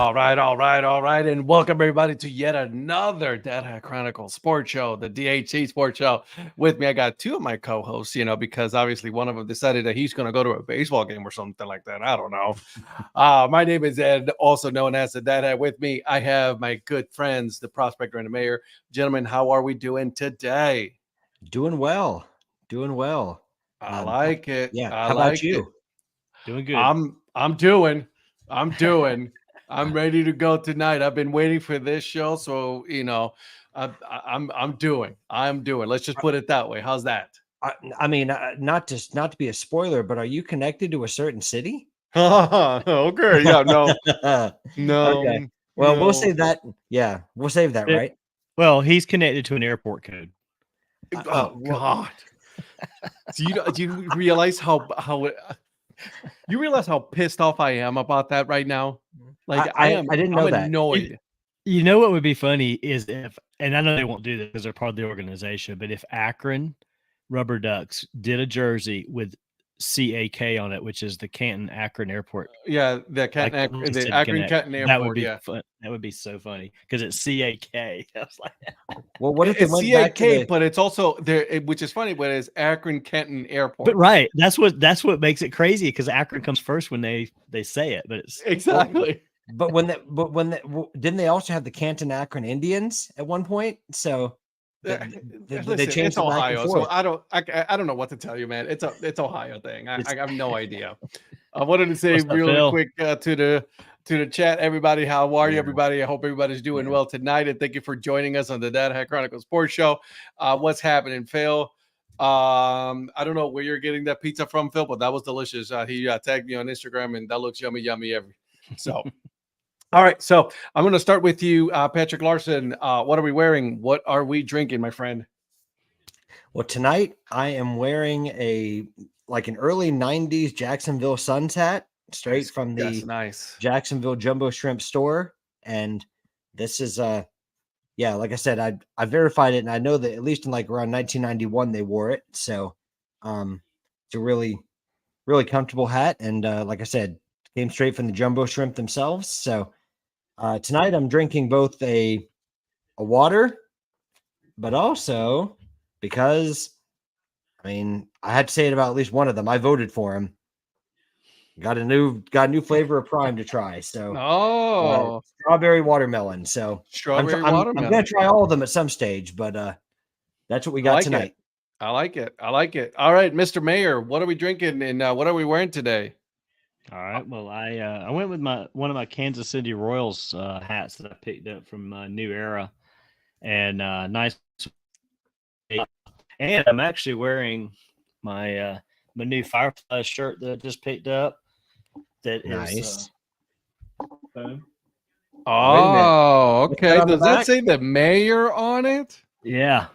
All right. And welcome everybody to yet another Dad Hat Chronicle Sports Show, the DHC Sports Show. With me, I got two of my co-hosts, because obviously one of them decided that he's going to go to a baseball game or something like that. I don't know. My name is Ed, also known as the Dad Hat. With me, I have my good friends, the Prospector and the Mayor. Gentlemen, how are we doing today? Doing well. I like it. Yeah. I How like about you? it. Doing good. I'm doing. I'm ready to go tonight. I've been waiting for this show, so I'm doing. Let's just put it that way. How's that? I mean, not to be a spoiler, but are you connected to a certain city? Okay. Yeah. No. Okay. Well, we'll save that. Yeah, we'll save that, right? Well, he's connected to an airport code. Oh God. Do you realize how you realize how pissed off I am about that right now? Like I didn't know that. Annoyed. You know what would be funny is if, and I know they won't do this because they're part of the organization, but if Akron Rubber Ducks did a jersey with CAK on it, which is the Canton Akron Airport. Yeah, the Canton Akron Canton Airport. That would be fun. That would be so funny because it's CAK. I was like, well, what if it's CAK, but it's also there, which is funny, but it's Akron Canton Airport. But right, that's what makes it crazy because Akron comes first when they say it. But it's exactly. But didn't they also have the Canton Akron Indians at one point? So. They changed it's Ohio, so I don't know what to tell you, man. It's Ohio thing. I have no idea. I wanted to say real quick to the chat, everybody. How are you, everybody? I hope everybody's doing well tonight, and thank you for joining us on the Dad Hat Chronicle Sports Show. What's happening, Phil? I don't know where you're getting that pizza from, Phil, but that was delicious. He tagged me on Instagram, and that looks yummy. So. All right, so I'm going to start with you, Patrick Larson. What are we wearing? What are we drinking, my friend? Well, tonight I am wearing an early 90s Jacksonville Suns hat, straight from the Jacksonville Jumbo Shrimp store. And this is, like I said, I verified it, and I know that at least in around 1991 they wore it. So it's a really, really comfortable hat. And like I said, came straight from the Jumbo Shrimp themselves. So tonight I'm drinking both a water, but also because I had to say it about at least one of them. I voted for him. Got a new flavor of Prime to try. So strawberry watermelon. So I'm gonna try all of them at some stage, but that's what we got tonight. I like it. All right, Mr. Mayor, what are we drinking and what are we wearing today? All right. Well, I went with one of my Kansas City Royals hats that I picked up from New Era, and nice. And I'm actually wearing my new Firefly shirt that I just picked up. That nice. Is. Oh, okay. Does that say the Mayor on it? Yeah.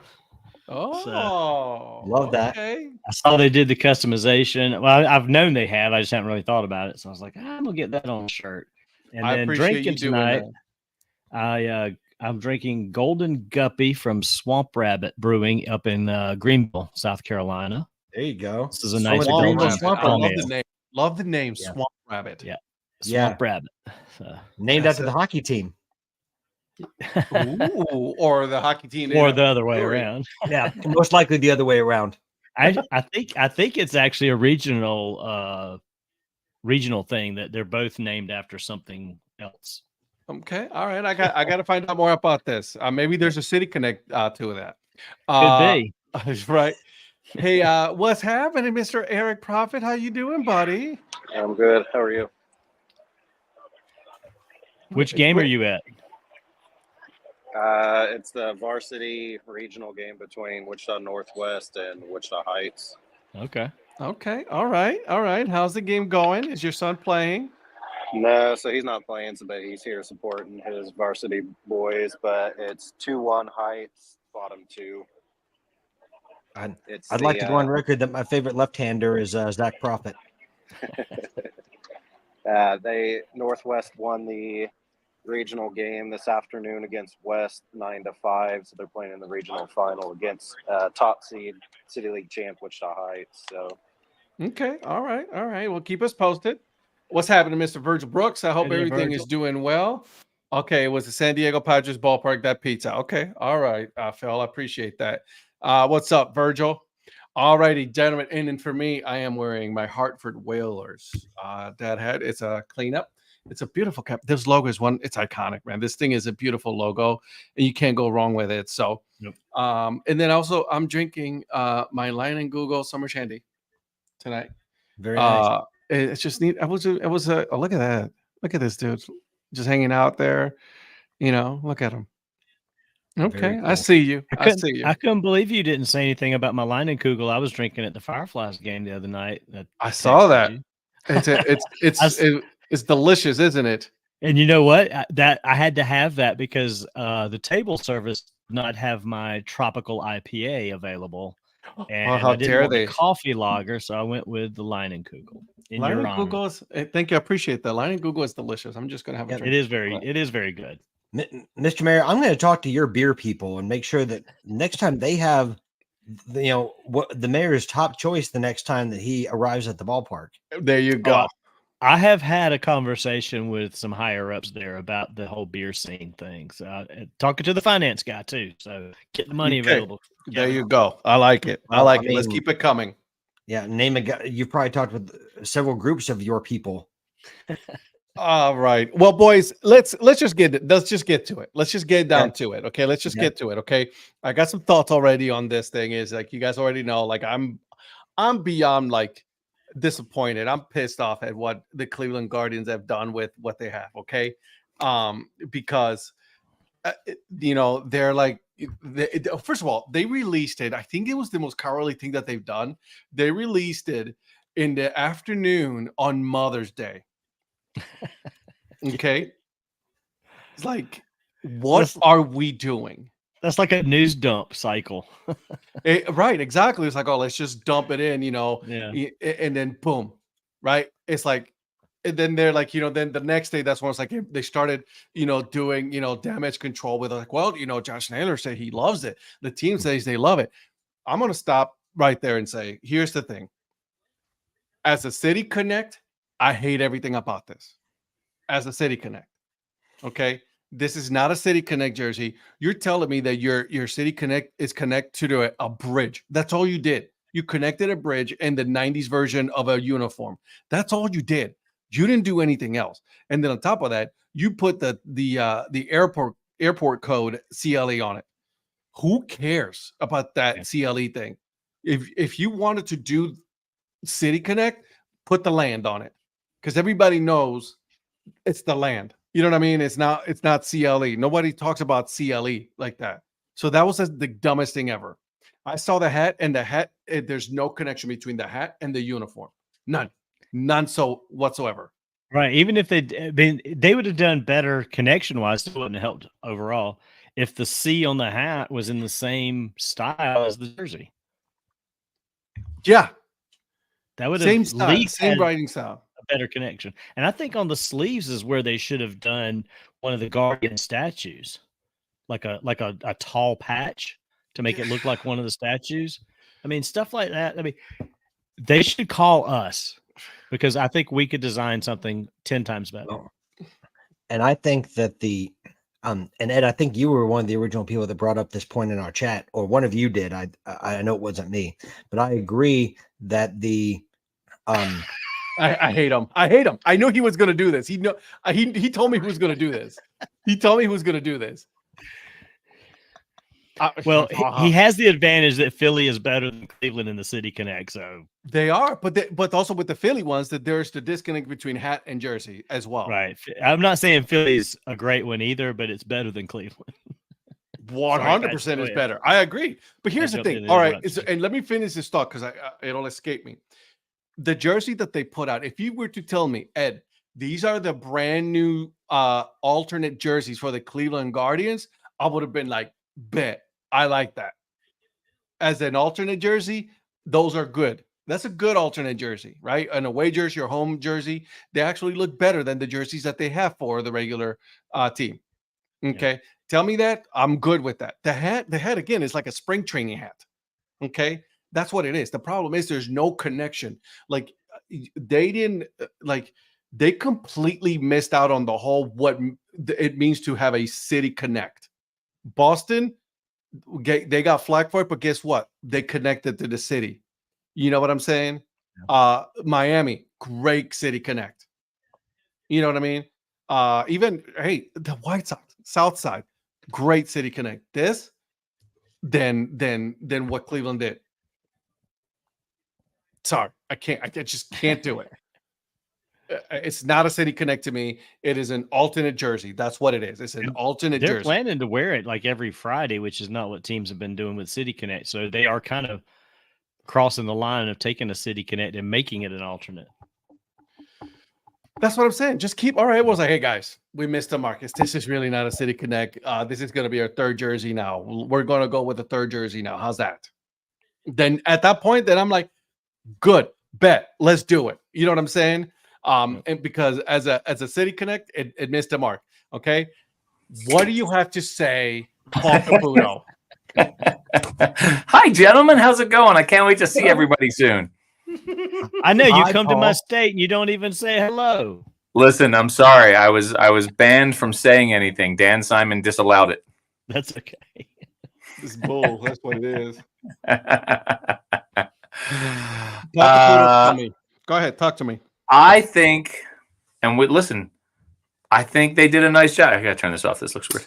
Oh, love that. Okay. I saw they did the customization. Well, I've known they have. I just haven't really thought about it. So I was like, I'm gonna get that on a shirt. And then drinking tonight, I'm drinking Golden Guppy from Swamp Rabbit Brewing up in Greenville, South Carolina. There you go. This is a nice Swamp Rabbit. Love the name Swamp Rabbit. Yeah, Swamp Rabbit. Named after the hockey team. Ooh, or the hockey team, or the other way around. Yeah, most likely the other way around. I think it's actually a regional thing that they're both named after something else. Okay, all right. I got to find out more about this. Maybe there's a city connect to that. Could be. Right. Hey, what's happening, Mr. Eric Prophet? How you doing, buddy? I'm good. How are you? Which game are you at? It's the varsity regional game between Wichita Northwest and Wichita Heights. Okay. All right. How's the game going? Is your son playing? No, so he's not playing, but he's here supporting his varsity boys. But it's 2-1 Heights, bottom two. I'd like to go on record that my favorite left-hander is Zach Prophet. Northwest won the regional game this afternoon against West 9-5, so they're playing in the regional final against top seed City League champ Wichita Heights. So okay, all right. Well, keep us posted. What's happening, Mr. Virgil Brooks? I hope everything is doing well. Okay, it was the San Diego Padres ballpark, that pizza. Okay, all right, Phil, I appreciate that. What's up, Virgil? All righty, gentlemen. And then for me, I am wearing my Hartford Whalers Dad Hat. It's a cleanup. It's a beautiful cap. This logo is it's iconic, man. This thing is a beautiful logo, and you can't go wrong with it. So, yep. And then also I'm drinking my Lion and Google Summer Shandy tonight. Very nice. It's just neat. Look at that. Look at this dude just hanging out there. Look at him. Okay, cool. I see you. I see you. I couldn't believe you didn't say anything about my Lion and Kugel. I was drinking at the Fireflies game the other night. I saw that. It's delicious, isn't it? And you know what? I had to have that because the table service did not have my tropical IPA available. And how dare they? Coffee lager, so I went with the Lion and Kugel. Lion and Kugel is, thank you, I appreciate that. Lion and Kugel is delicious. I'm just gonna have a drink. It is very good. Mr. Mayor, I'm going to talk to your beer people and make sure that next time they have, what the mayor's top choice the next time that he arrives at the ballpark. There you go. I have had a conversation with some higher ups there about the whole beer scene thing. So talking to the finance guy too. So get the money available. There you go. I like it. I like it. Let's keep it coming. Yeah. Name a guy. You've probably talked with several groups of your people. All right. Well, boys, let's just get to it. Let's just get down to it. Okay. Let's just get to it. Okay. I got some thoughts already on this thing. Is like, you guys already know, like I'm beyond like disappointed. I'm pissed off at what the Cleveland Guardians have done with what they have. Okay. Because they're like, first of all, they released it. I think it was the most cowardly thing that they've done. They released it in the afternoon on Mother's Day. Okay. It's like, what are we doing? That's like a news dump cycle. Right, exactly. It's like, let's just dump it in, and then boom, right? It's like, and then they're like, then the next day, that's when it's like they started, doing, damage control with like, well, Josh Naylor said he loves it. The team says they love it. I'm going to stop right there and say, here's the thing. As a City Connect, I hate everything about this. As a City Connect, okay? This is not a City Connect jersey. You're telling me that your City Connect is connected to a bridge. That's all you did. You connected a bridge and the 90s version of a uniform. That's all you did. You didn't do anything else. And then on top of that, you put the airport code CLE on it. Who cares about that CLE thing? If you wanted to do City Connect, put the land on it. Because everybody knows it's the land. You know what I mean? It's not CLE. Nobody talks about CLE like that. So that was the dumbest thing ever. I saw the hat, and the hat, there's no connection between the hat and the uniform. None so whatsoever. Right. Even if they would have done better connection wise, it wouldn't have helped overall if the C on the hat was in the same style as the jersey. Yeah. That would have same writing style. A better connection. And I think on the sleeves is where they should have done one of the Guardian statues, like a tall patch to make it look like one of the statues. I mean, stuff like that. I mean, they should call us because I think we could design something 10 times better. And I think that and Ed, I think you were one of the original people that brought up this point in our chat, or one of you did. I know it wasn't me, but I agree that I hate him. I knew he was going to do this. He told me he was going to do this. He told me he was going to do this. Well, he has the advantage that Philly is better than Cleveland in the City Connect. So they are, but also with the Philly ones, that there's the disconnect between hat and jersey as well. Right. I'm not saying Philly's a great one either, but it's better than Cleveland. 100% is better. I agree. But here's the thing. All right, and let me finish this thought because it'll escape me. The jersey that they put out, if you were to tell me, Ed, these are the brand new alternate jerseys for the Cleveland Guardians, I would have been like, bet. I like that. As an alternate jersey, those are good. That's a good alternate jersey, right? An away jersey or home jersey, they actually look better than the jerseys that they have for the regular team. Okay. Yeah. Tell me that. I'm good with that. The hat again is like a spring training hat. Okay. That's what it is. The problem is there's no connection. Like they didn't they completely missed out on the whole what it means to have a city connect. Boston, they got flack for it, but guess what? They connected to the city. You know what I'm saying? Miami, great city connect. You know what I mean? Even the White Sox, South Side, great city connect. This, then what Cleveland did. Sorry, I can't. I just can't do it. It's not a city connect to me. It is an alternate jersey. That's what it is. It's an alternate jersey. They're planning to wear it like every Friday, which is not what teams have been doing with City Connect. So they are kind of crossing the line of taking a City Connect and making it an alternate. That's what I'm saying. Just keep. All right. It was like, hey guys, we missed the mark. This is really not a City Connect. This is going to be our third jersey now. We're going to go with the third jersey now. How's that? Then at that point, then I'm like, good, bet, let's do it. You know what I'm saying? And because as a City Connect, it missed the mark. Okay. What do you have to say, Paul Caputo? Hi, gentlemen. How's it going? I can't wait to see everybody soon. I know you come to my state and you don't even say hello. Listen, I'm sorry. I was banned from saying anything. Dan Simon disallowed it. That's okay. It's bull. That's what it is. Go ahead. Talk to me. I think, listen, I think they did a nice job. I gotta turn this off. This looks weird.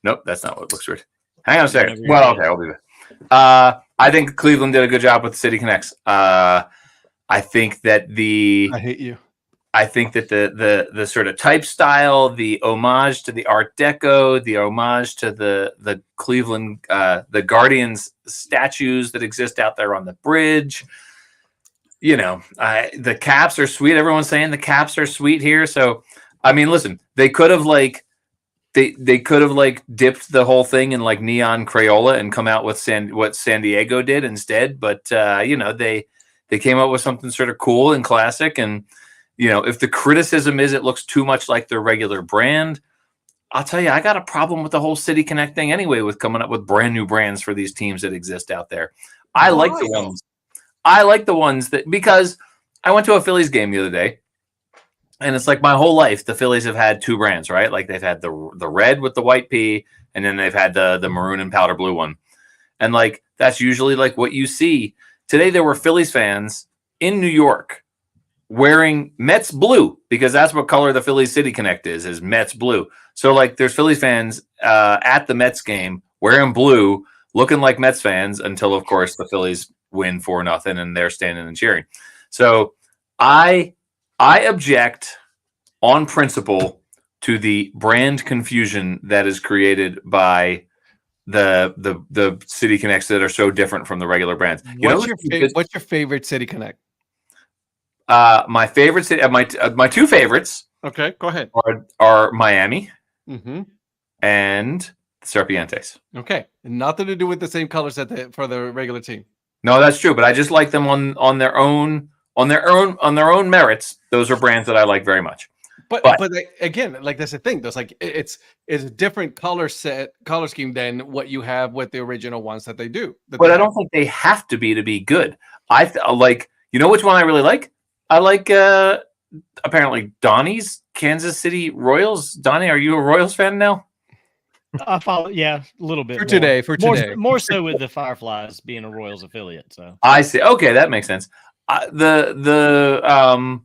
Nope, that's not what looks weird. Hang on a second. Well, okay, I'll do that. I think Cleveland did a good job with City Connects. I think that I hate you. I think that the sort of type style, the homage to the Art Deco, the homage to the Cleveland, the Guardians statues that exist out there on the bridge. You know, the caps are sweet. Everyone's saying the caps are sweet here. So, I mean, listen, they could have they could have dipped the whole thing in like neon Crayola and come out with what San Diego did instead. But you know, they came up with something sort of cool and classic. And you know, if the criticism is it looks too much like their regular brand, I'll tell you, I got a problem with the whole City Connect thing anyway, with coming up with brand new brands for these teams that exist out there. I like the ones that, because I went to a Phillies game the other day, and it's like my whole life, the Phillies have had two brands, right? Like they've had the red with the white P, and then they've had the maroon and powder blue one. And like, that's usually like what you see. Today, there were Phillies fans in New York wearing Mets blue, because that's what color the Phillies City Connect is Mets blue. So like there's Phillies fans at the Mets game wearing blue, looking like Mets fans, until of course the Phillies win 4-0 and they're standing and cheering. So I object on principle to the brand confusion that is created by the City Connects that are so different from the regular brands. What's your favorite City Connect? My favorite city, my two favorites. Okay, go ahead. Are Miami and Serpientes. Okay, nothing to do with the same colors for the regular team. No, that's true, but I just like them on their own merits. Those are brands that I like very much. But again, like that's the thing. There's like it's a different color scheme than what you have with the original ones that they do. But I don't think they have to be good. I like, you know which one I really like? I like apparently Donnie's Kansas City Royals. Donnie, are you a Royals fan now? I follow, yeah, a little bit for today. More so with the Fireflies being a Royals affiliate. So I see. Okay, that makes sense. The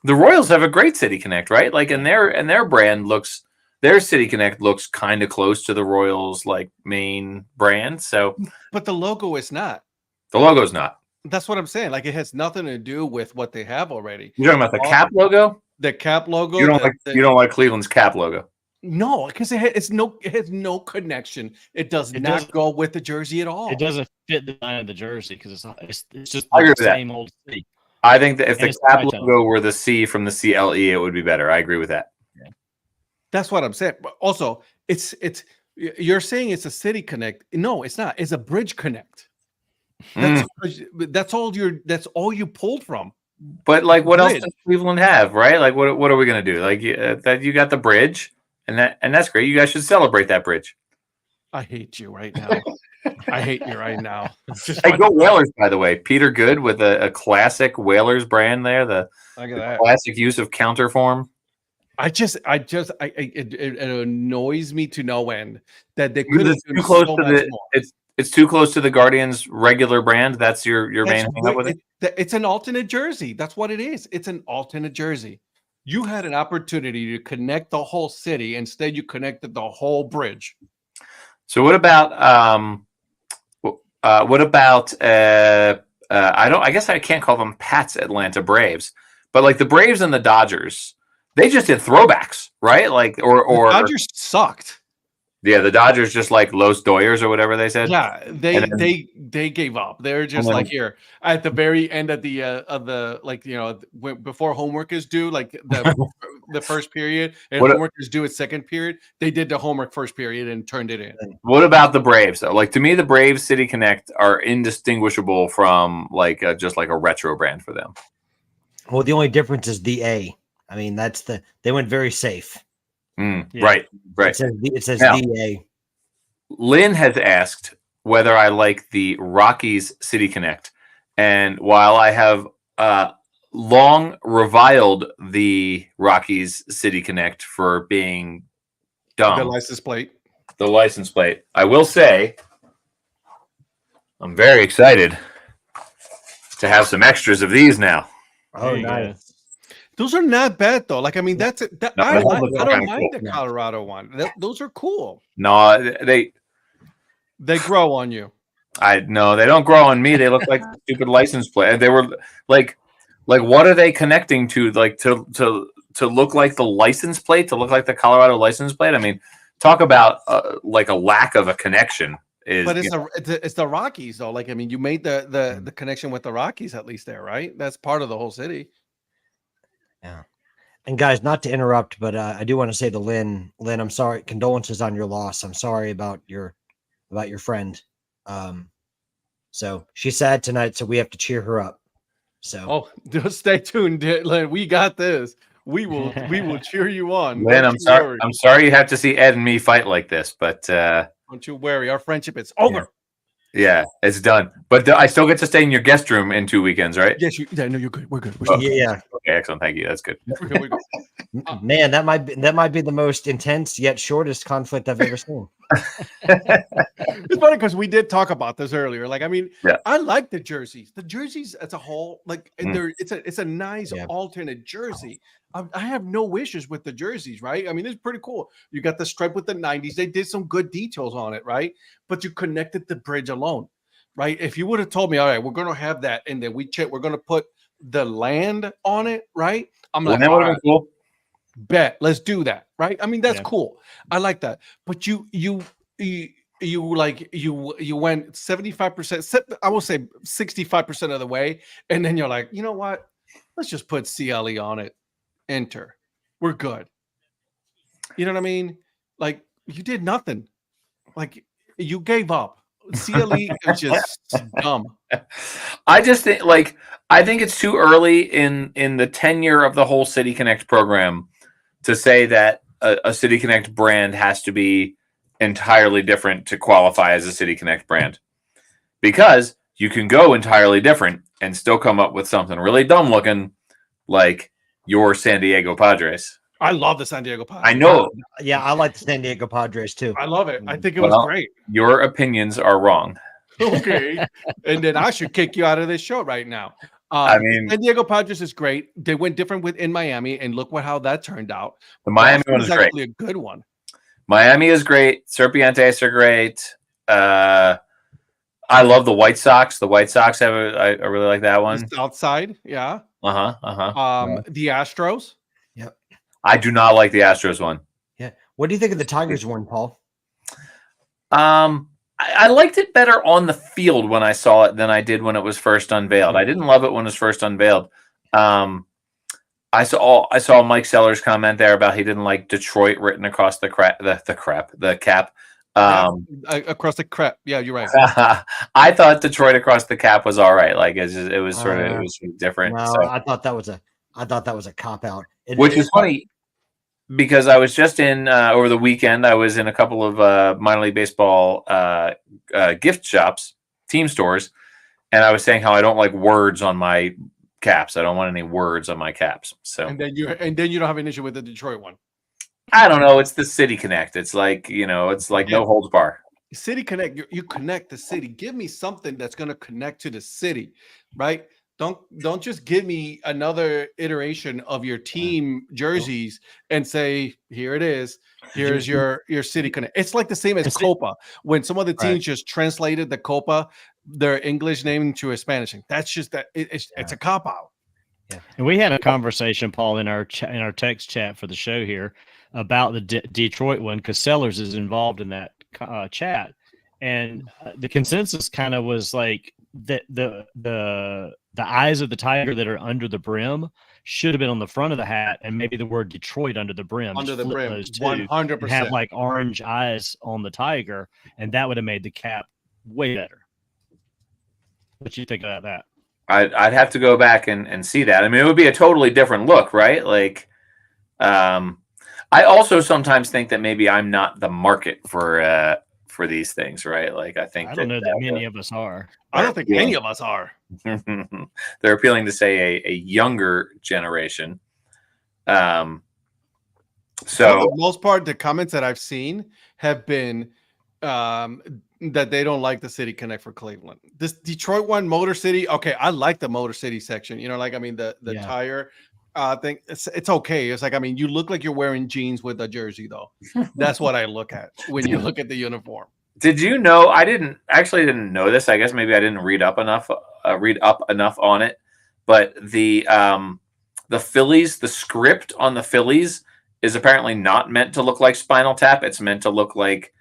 Royals have a great City Connect, right? Like, and their brand looks, their City Connect looks kind of close to the Royals like main brand. So, but the logo is not. The logo's not. That's what I'm saying. Like, it has nothing to do with what they have already. You're talking about the cap logo? The cap logo. You don't like Cleveland's cap logo. No, because it has no connection. It does not go with the jersey at all. It doesn't fit the design of the jersey because it's just the same old C. I think that if the cap logo were the C from the CLE, it would be better. I agree with that. Yeah. That's what I'm saying. But also, it's you're saying it's a City Connect. No, it's not. It's a Bridge Connect. That's all you pulled from. But like, what else does Cleveland have, right? Like, what are we gonna do? Like, that you got the bridge, and that's great. You guys should celebrate that bridge. I hate you right now. I hate you right now. Hey, go Whalers, by the way. Peter Good with a classic Whalers brand there. The classic use of counterform. It annoys me to no end that they could have too close to the more. It's too close to the Guardians regular brand. That's your main hang up with it. It's an alternate jersey. That's what it is. It's an alternate jersey. You had an opportunity to connect the whole city. Instead, you connected the whole bridge. So what about I guess I can't call them Pat's Atlanta Braves, but like the Braves and the Dodgers, they just did throwbacks, right? Like or the Dodgers sucked. Yeah, the Dodgers just like Los Doyers or whatever they said. Yeah, they gave up. They're just like here at the very end of the like before homework is due, like the first period, and homework is due at second period. They did the homework first period and turned it in. What about the Braves though? Like to me, the Braves City Connect are indistinguishable from like just like a retro brand for them. Well, the only difference is the A. I mean, they went very safe. Yeah. Right. It says now, DA. Lynn has asked whether I like the Rockies City Connect, and while I have long reviled the Rockies City Connect for being dumb, the license plate, I will say I'm very excited to have some extras of these now. Oh, nice. Those are not bad though. Like I mean, I don't mind the Colorado one. Those are cool. No, they grow on you. No, they don't grow on me. They look like stupid license plate. They were like what are they connecting to? Like to look like the license plate, to look like the Colorado license plate. I mean, talk about like a lack of a connection. But it's the Rockies though. Like I mean, you made the connection with the Rockies at least there, right? That's part of the whole city. Yeah. And guys, not to interrupt, but I do want to say to Lynn, I'm sorry. Condolences on your loss. I'm sorry about your friend. So she's sad tonight, so we have to cheer her up. So just stay tuned, Lynn. We got this. We will cheer you on. Lynn, I'm sorry you have to see Ed and me fight like this, but don't you worry. Our friendship is over. Yeah, it's done. But I still get to stay in your guest room in 2 weekends, right? Yes, no, you're good. We're good. Yeah. Okay, excellent. Thank you. That's good. We're good. Man, that might be the most intense yet shortest conflict I've ever seen. It's funny because we did talk about this earlier. Like, I mean, I like the jerseys. The jerseys as a whole, like, and it's a nice alternate jersey. I have no issues with the jerseys, right? I mean, it's pretty cool. You got the stripe with the 90s. They did some good details on it, right? But you connected the bridge alone, right? If you would have told me, all right, we're going to have that, and then we're going to put the land on it, right? I'm like, that would have been cool. Bet, let's do that, right? I mean, that's cool. I like that. But you went 75%, I will say 65% of the way, and then you're like, you know what? Let's just put CLE on it. Enter. We're good. You know what I mean? Like you did nothing. Like you gave up. CLE is just dumb. I just think I think it's too early in the tenure of the whole City Connect program to say that a City Connect brand has to be entirely different to qualify as a City Connect brand, because you can go entirely different and still come up with something really dumb looking like your San Diego Padres. I love the San Diego Padres. I know. Yeah, I like the San Diego Padres too. I love it. I think it was great. Your opinions are wrong. Okay. And then I should kick you out of this show right now. I mean, San Diego Padres is great. They went different in Miami, and look how that turned out. The Miami one is actually a good one. Miami is great. Serpientes are great. I love the White Sox. The White Sox I really like that one. The South Side, yeah. The Astros. Yep. I do not like the Astros one. Yeah. What do you think of the Tigers one, Paul? I liked it better on the field when I saw it than I did when it was first unveiled. I didn't love it when it was first unveiled. I saw Mike Sellers comment there about he didn't like Detroit written across the cap. Across the crap. Yeah, you're right. I thought Detroit across the cap was all right. Like it was sort of different. No, so. I thought that was a cop out. Which is funny. because I was just in over the weekend. I was in a couple of minor league baseball gift shops, team stores, and I was saying how I don't like words on my caps. I don't want any words on my caps. So and then you don't have an issue with the Detroit one. I don't know. It's the City Connect. It's like, it's like no holds bar. City Connect. You connect the city. Give me something that's going to connect to the city, right? Don't just give me another iteration of your team jerseys and say, here it is. Here's your City Connect. It's like the same as Copa. When some of the teams just translated the Copa, their English name into a Spanish name. That's just that it's a cop out. Yeah. And we had a conversation, Paul, in our text chat for the show here about the Detroit one, because Sellers is involved in that chat, and the consensus kind of was like that the eyes of the tiger that are under the brim should have been on the front of the hat, and maybe the word Detroit under the brim. Under the brim, 100%. Have like orange eyes on the tiger, and that would have made the cap way better. What do you think about that? I'd have to go back and see that. I mean, it would be a totally different look, right? Like, I also sometimes think that maybe I'm not the market for these things, right? Like, I think I don't know that many of us are. I don't think any of us are. They're appealing to say a younger generation. So for the most part, the comments that I've seen have been that they don't like the City Connect for Cleveland. This Detroit one, Motor City. Okay, I like the Motor City section. The tire thing. It's okay. It's like, I mean, you look like you're wearing jeans with a jersey, though. That's what I look at when you look at the uniform. Did you know? I didn't know this. I guess maybe I didn't read up enough on it. But the Phillies, the script on the Phillies is apparently not meant to look like Spinal Tap. It's meant to look like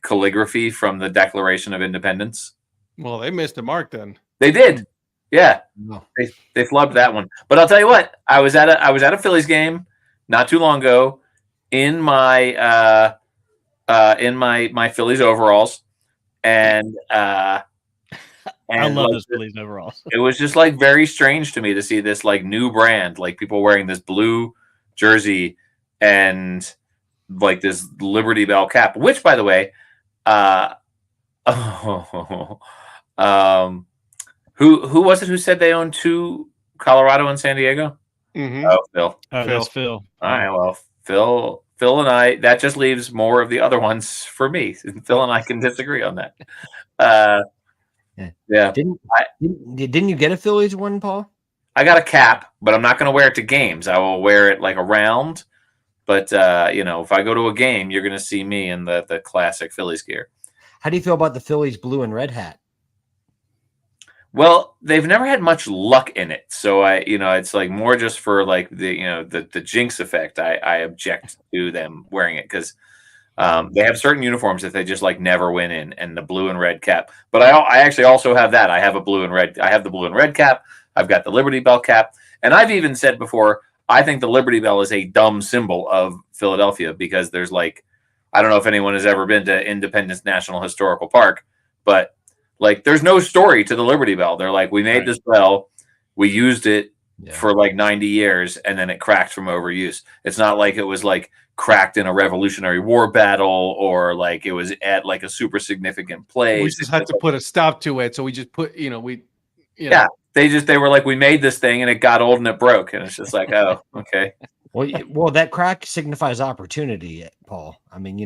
calligraphy from the Declaration of Independence. Well, they missed the mark then. They did. Yeah. No. They flubbed that one. But I'll tell you what, I was at a Phillies game not too long ago in my my Phillies overalls, and I love those Phillies overalls. It was just like very strange to me to see this like new brand, like people wearing this blue jersey and like this Liberty Bell cap, which, by the way, who was it who said they own two, Colorado and San Diego? Mm-hmm. Oh, Phil. That's Phil. All right, well, Phil and I, that just leaves more of the other ones for me. Phil and I can disagree on that. Yeah. Didn't you get a Phillies one, Paul? I got a cap, but I'm not going to wear it to games. I will wear it like around. But, if I go to a game, you're going to see me in the classic Phillies gear. How do you feel about the Phillies blue and red hat? Well, they've never had much luck in it. So it's like more just for like the jinx effect. I object to them wearing it because they have certain uniforms that they just like never win in, and the blue and red cap. But I actually also have that. I have the blue and red cap. I've got the Liberty Bell cap. And I've even said before, I think the Liberty Bell is a dumb symbol of Philadelphia because there's like, I don't know if anyone has ever been to Independence National Historical Park, but like there's no story to the Liberty Bell. They're like, we made this bell, we used it for like 90 years, and then it cracked from overuse. It's not like it was like cracked in a Revolutionary War battle or like it was at like a super significant place. We just had to put a stop to it. So we just put, They were like, we made this thing and it got old and it broke. And it's just like, oh, okay. Well, that crack signifies opportunity, Paul. I mean,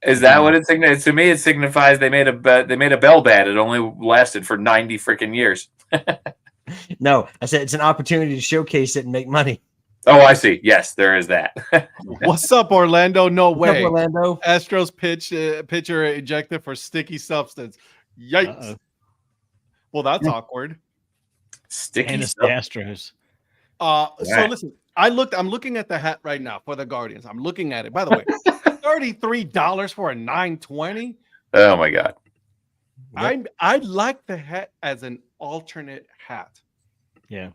Is that what it signifies? To me, it signifies they made a bell bat. It only lasted for 90 freaking years. No, I said it's an opportunity to showcase it and make money. Oh, I see. Yes, there is that. What's up, Orlando? No way. What's up, Orlando? Astros pitcher ejected for sticky substance. Yikes. Uh-oh. Well, that's awkward. Sticky Astros. So listen, I'm looking at the hat right now for the Guardians. I'm looking at it. By the way, $33 for a 920. Oh my God. Yep. I like the hat as an alternate hat. Yeah.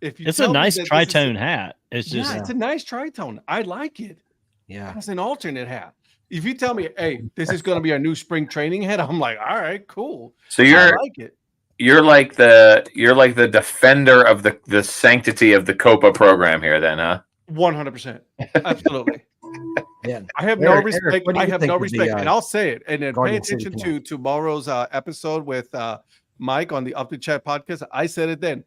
It's a nice tritone hat. It's just it's a nice tritone. I like it. Yeah. It's an alternate hat. If you tell me, hey, this is going to be our new spring training hat, I'm like, all right, cool. So I like it. You're like the defender of the sanctity of the Copa program here, then, huh? 100%. Absolutely. Yeah. I have no respect. I have no respect. And I'll say it. And then pay Guardian attention City to Connect. tomorrow's episode with Mike on the Up to Chat podcast. I said it then.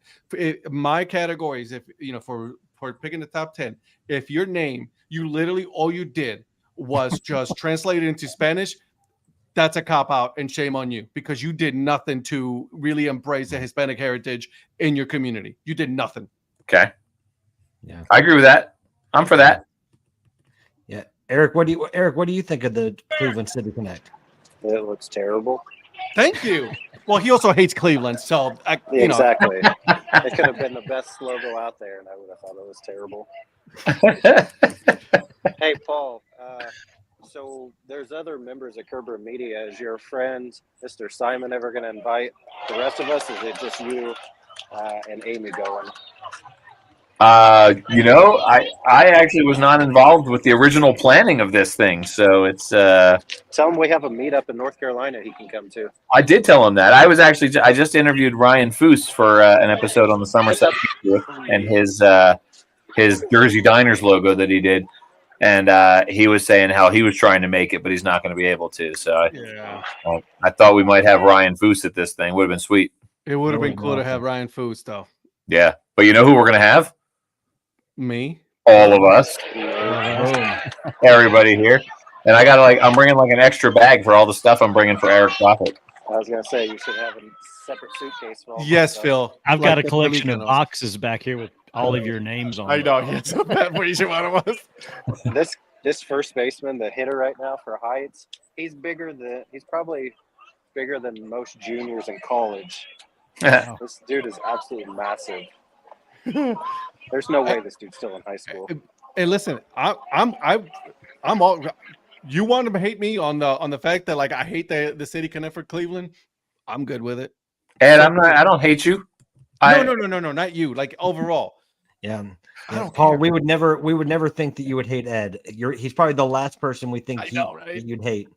My categories, if you know, for picking the top 10, if your name, you literally all you did was just translate it into Spanish, that's a cop out and shame on you because you did nothing to really embrace the Hispanic heritage in your community. You did nothing. Okay. Yeah. I agree with that. I'm for that. Yeah. Eric, what do you think of the Cleveland City Connect? It looks terrible. Thank you. Well, he also hates Cleveland, so exactly. It could have been the best logo out there, and I would have thought it was terrible. Hey, Paul. So there's other members of Kerber Media. Is your friend, Mr. Simon, ever going to invite the rest of us? Is it just you and Amy going? I actually was not involved with the original planning of this thing, so it's. Tell him we have a meetup in North Carolina he can come to. I did tell him that. I just interviewed Ryan Foose for an episode on the Somerset and his Jersey Diners logo that he did. And he was saying how he was trying to make it, but he's not going to be able to. So I thought we might have Ryan Foose at this thing. Would have been sweet. It would have been cool to have Ryan Foose, though. Yeah. But you know who we're going to have? Me. All of us. Everybody here. And I'm bringing like an extra bag for all the stuff I'm bringing for Eric Profit. I was going to say, you should have a separate suitcase for all Yes, Phil. I've got a collection of boxes back here with all of your names on. I know. It's a bad reason what it was. This first baseman, the hitter right now for Heights, he's probably bigger than most juniors in college. This dude is absolutely massive. There's no way this dude's still in high school. Hey, listen, I'm all. You want to hate me on the fact that I hate the City Connect for Cleveland? I'm good with it. And I don't hate you. No, not you. Like overall. Yeah. Paul, we would never think that you would hate Ed. He's probably the last person we think you'd hate.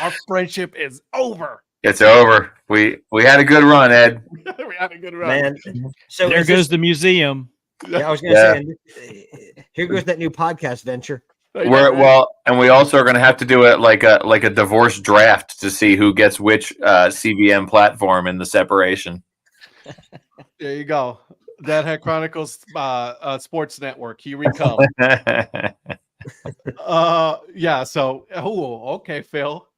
Our friendship is over. It's over. We had a good run, Ed. We had a good run. Man. So there goes the museum. Yeah, I was gonna say here goes that new podcast venture. And we also are going to have to do it like a divorce draft to see who gets which CVM platform in the separation. There you go. Dad Hat Chronicles Sports Network. Here we come. So okay, Phil.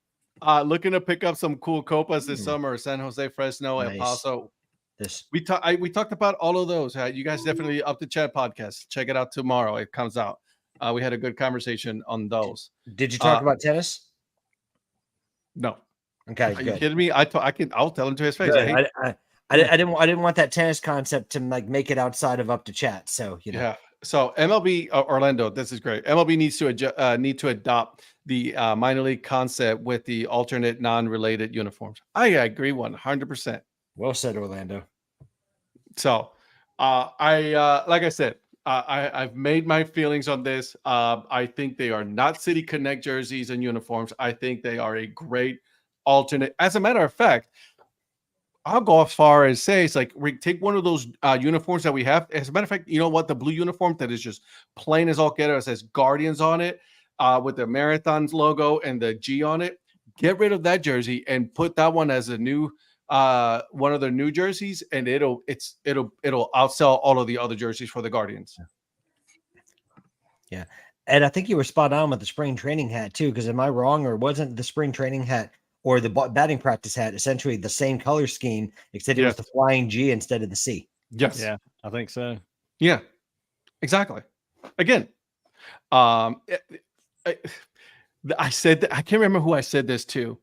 Looking to pick up some cool copas this summer. San Jose, Fresno, El Paso. We talked about all of those. You guys definitely Up to Chat podcast. Check it out tomorrow. It comes out. We had a good conversation on those. Did you talk about tennis? No. Okay. Are you kidding me? I'll tell him to his face. I didn't want that tennis concept to make it outside of Up to Chat. So Yeah. So MLB Orlando, this is great. MLB needs to adopt the minor league concept with the alternate non-related uniforms. I agree 100%. Well said, Orlando. So like I said, I've made my feelings on this. I think they are not City Connect jerseys and uniforms. I think they are a great alternate. As a matter of fact, I'll go as far as say it's like we take one of those uniforms that we have. As a matter of fact, you know what? The blue uniform that is just plain as all get out. It says Guardians on it with the Marathons logo and the G on it. Get rid of that jersey and put that one as a new one of their new jerseys, and it'll outsell all of the other jerseys for the Guardians. Yeah. And I think you were spot on with the spring training hat too, because am I wrong, or wasn't the spring training hat or the batting practice hat essentially the same color scheme, except it was the flying G instead of the C? Yes. Yeah, I think so. Yeah, exactly. Again, I said that, I can't remember who I said this to,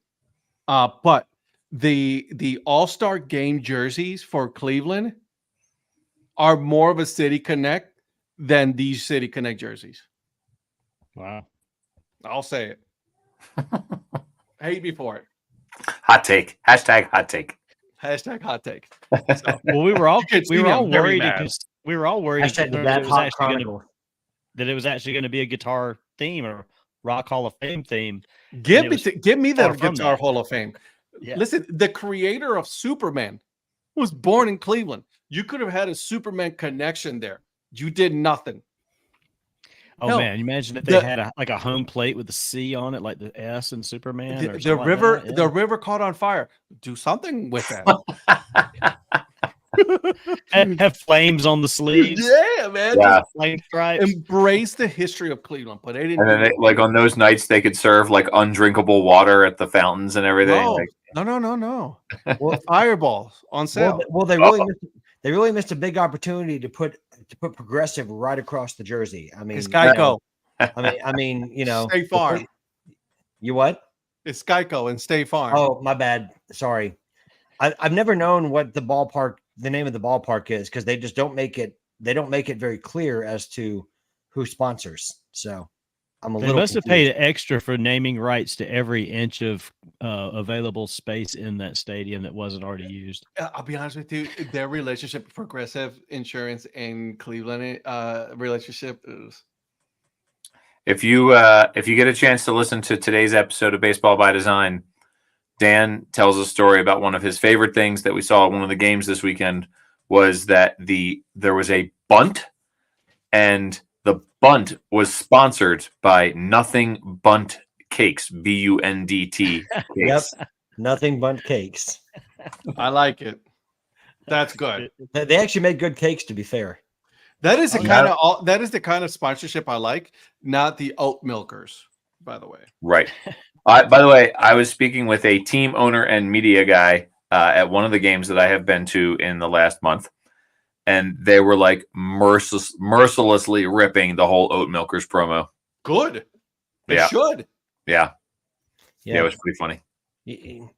but the All-Star game jerseys for Cleveland are more of a City Connect than these City Connect jerseys. Wow. I'll say it. Hate me for it. Hot take. Hashtag hot take. Hashtag hot take. So, well, we were all worried Hashtag that Dad Hat Chronicle. That it was actually going to be a guitar theme or Rock Hall of Fame theme. Give me the Guitar Hall of Fame. Yeah. Listen, the creator of Superman was born in Cleveland. You could have had a Superman connection there. You did nothing. Oh no, man! You imagine if they had a home plate with a C on it, like the S in Superman. The river, like the river caught on fire. Do something with that. Have flames on the sleeves. Yeah, man. Yeah. Flame stripes. Embrace the history of Cleveland, but they didn't. And then like on those nights, they could serve like undrinkable water at the fountains and everything. No. Well, fireballs on sale. Well, they really missed a big opportunity to put Progressive right across the jersey. I mean, it's Geico. I mean, State Farm. You what? It's Geico and State Farm. Oh, my bad. Sorry. I've never known what the name of the ballpark is, because they just don't make it. They don't make it very clear as to who sponsors. So I'm a little. They must have paid extra for naming rights to every inch of available space in that stadium that wasn't already used. I'll be honest with you, their relationship, Progressive Insurance and Cleveland relationship is. If you get a chance to listen to today's episode of Baseball by Design, Dan tells a story about one of his favorite things that we saw at one of the games this weekend was that there was a bunt, and the bunt was sponsored by Nothing Bunt Cakes, BUNDT cakes. Yep, Nothing Bunt Cakes. I like it. That's good. They actually make good cakes, to be fair. That is the kind of sponsorship I like, not the oat milkers, by the way. Right. By the way, I was speaking with a team owner and media guy at one of the games that I have been to in the last month, and they were like mercilessly ripping the whole oat milkers promo. Good. They should. Yeah, it was pretty funny. And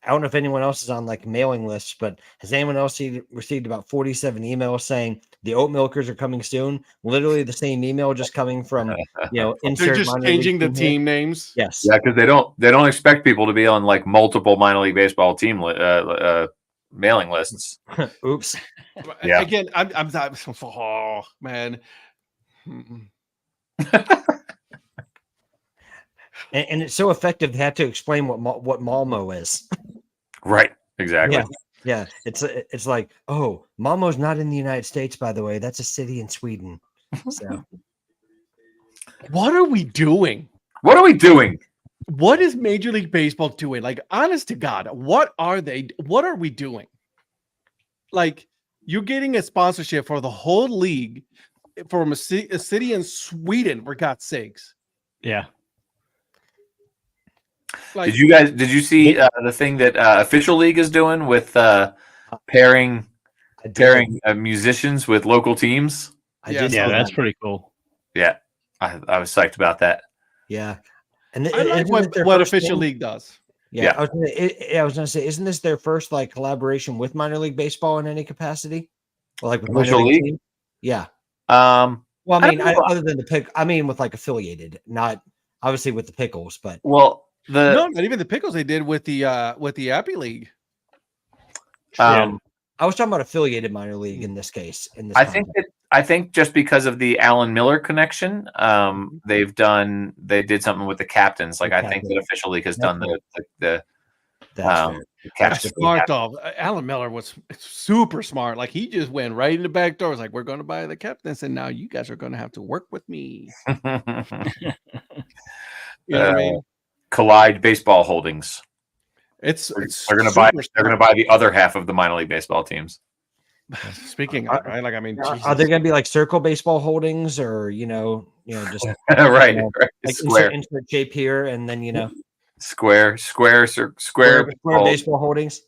I don't know if anyone else is on like mailing lists, but has anyone else received about 47 emails saying the oat milkers are coming soon? Literally the same email, just coming from They're just changing the team names. Yes. Yeah, because they don't expect people to be on like multiple minor league baseball team mailing lists. Oops. Yeah. Again, I'm oh man. And it's so effective. They had to explain what Malmo is. Right. Exactly. Yeah. It's like, oh, Malmo's not in the United States, by the way. That's a city in Sweden. So, what are we doing? What are we doing? What is Major League Baseball doing? Like, honest to God, what are they? What are we doing? Like, you're getting a sponsorship for the whole league from a city in Sweden, for God's sakes. Yeah. Like, did you see the thing that Official League is doing with pairing musicians with local teams? Yeah, that's pretty cool. Yeah, I was psyched about that. Yeah, and I like what Official League does. Yeah. I was gonna say, isn't this their first like collaboration with minor league baseball in any capacity? Or, like with Official League? Team? Yeah. Well, I mean, other than the pick, I mean, with like affiliated, not obviously with the Pickles, but no, not even the Pickles. They did with the Appy League. I was talking about affiliated minor league in this case. I think just because of the Alan Miller connection, they did something with the captains. Like I think that Official League has done the smart though. Alan Miller was super smart. Like he just went right in the back door. Was like, we're going to buy the captains, and now you guys are going to have to work with me. You know what I mean? Collide Baseball Holdings. They're going to buy the other half of the minor league baseball teams. Speaking of, right? Like, I mean, are they going to be like Circle Baseball Holdings, or just right? Like Square. insert shape here, and then Square Baseball Holdings.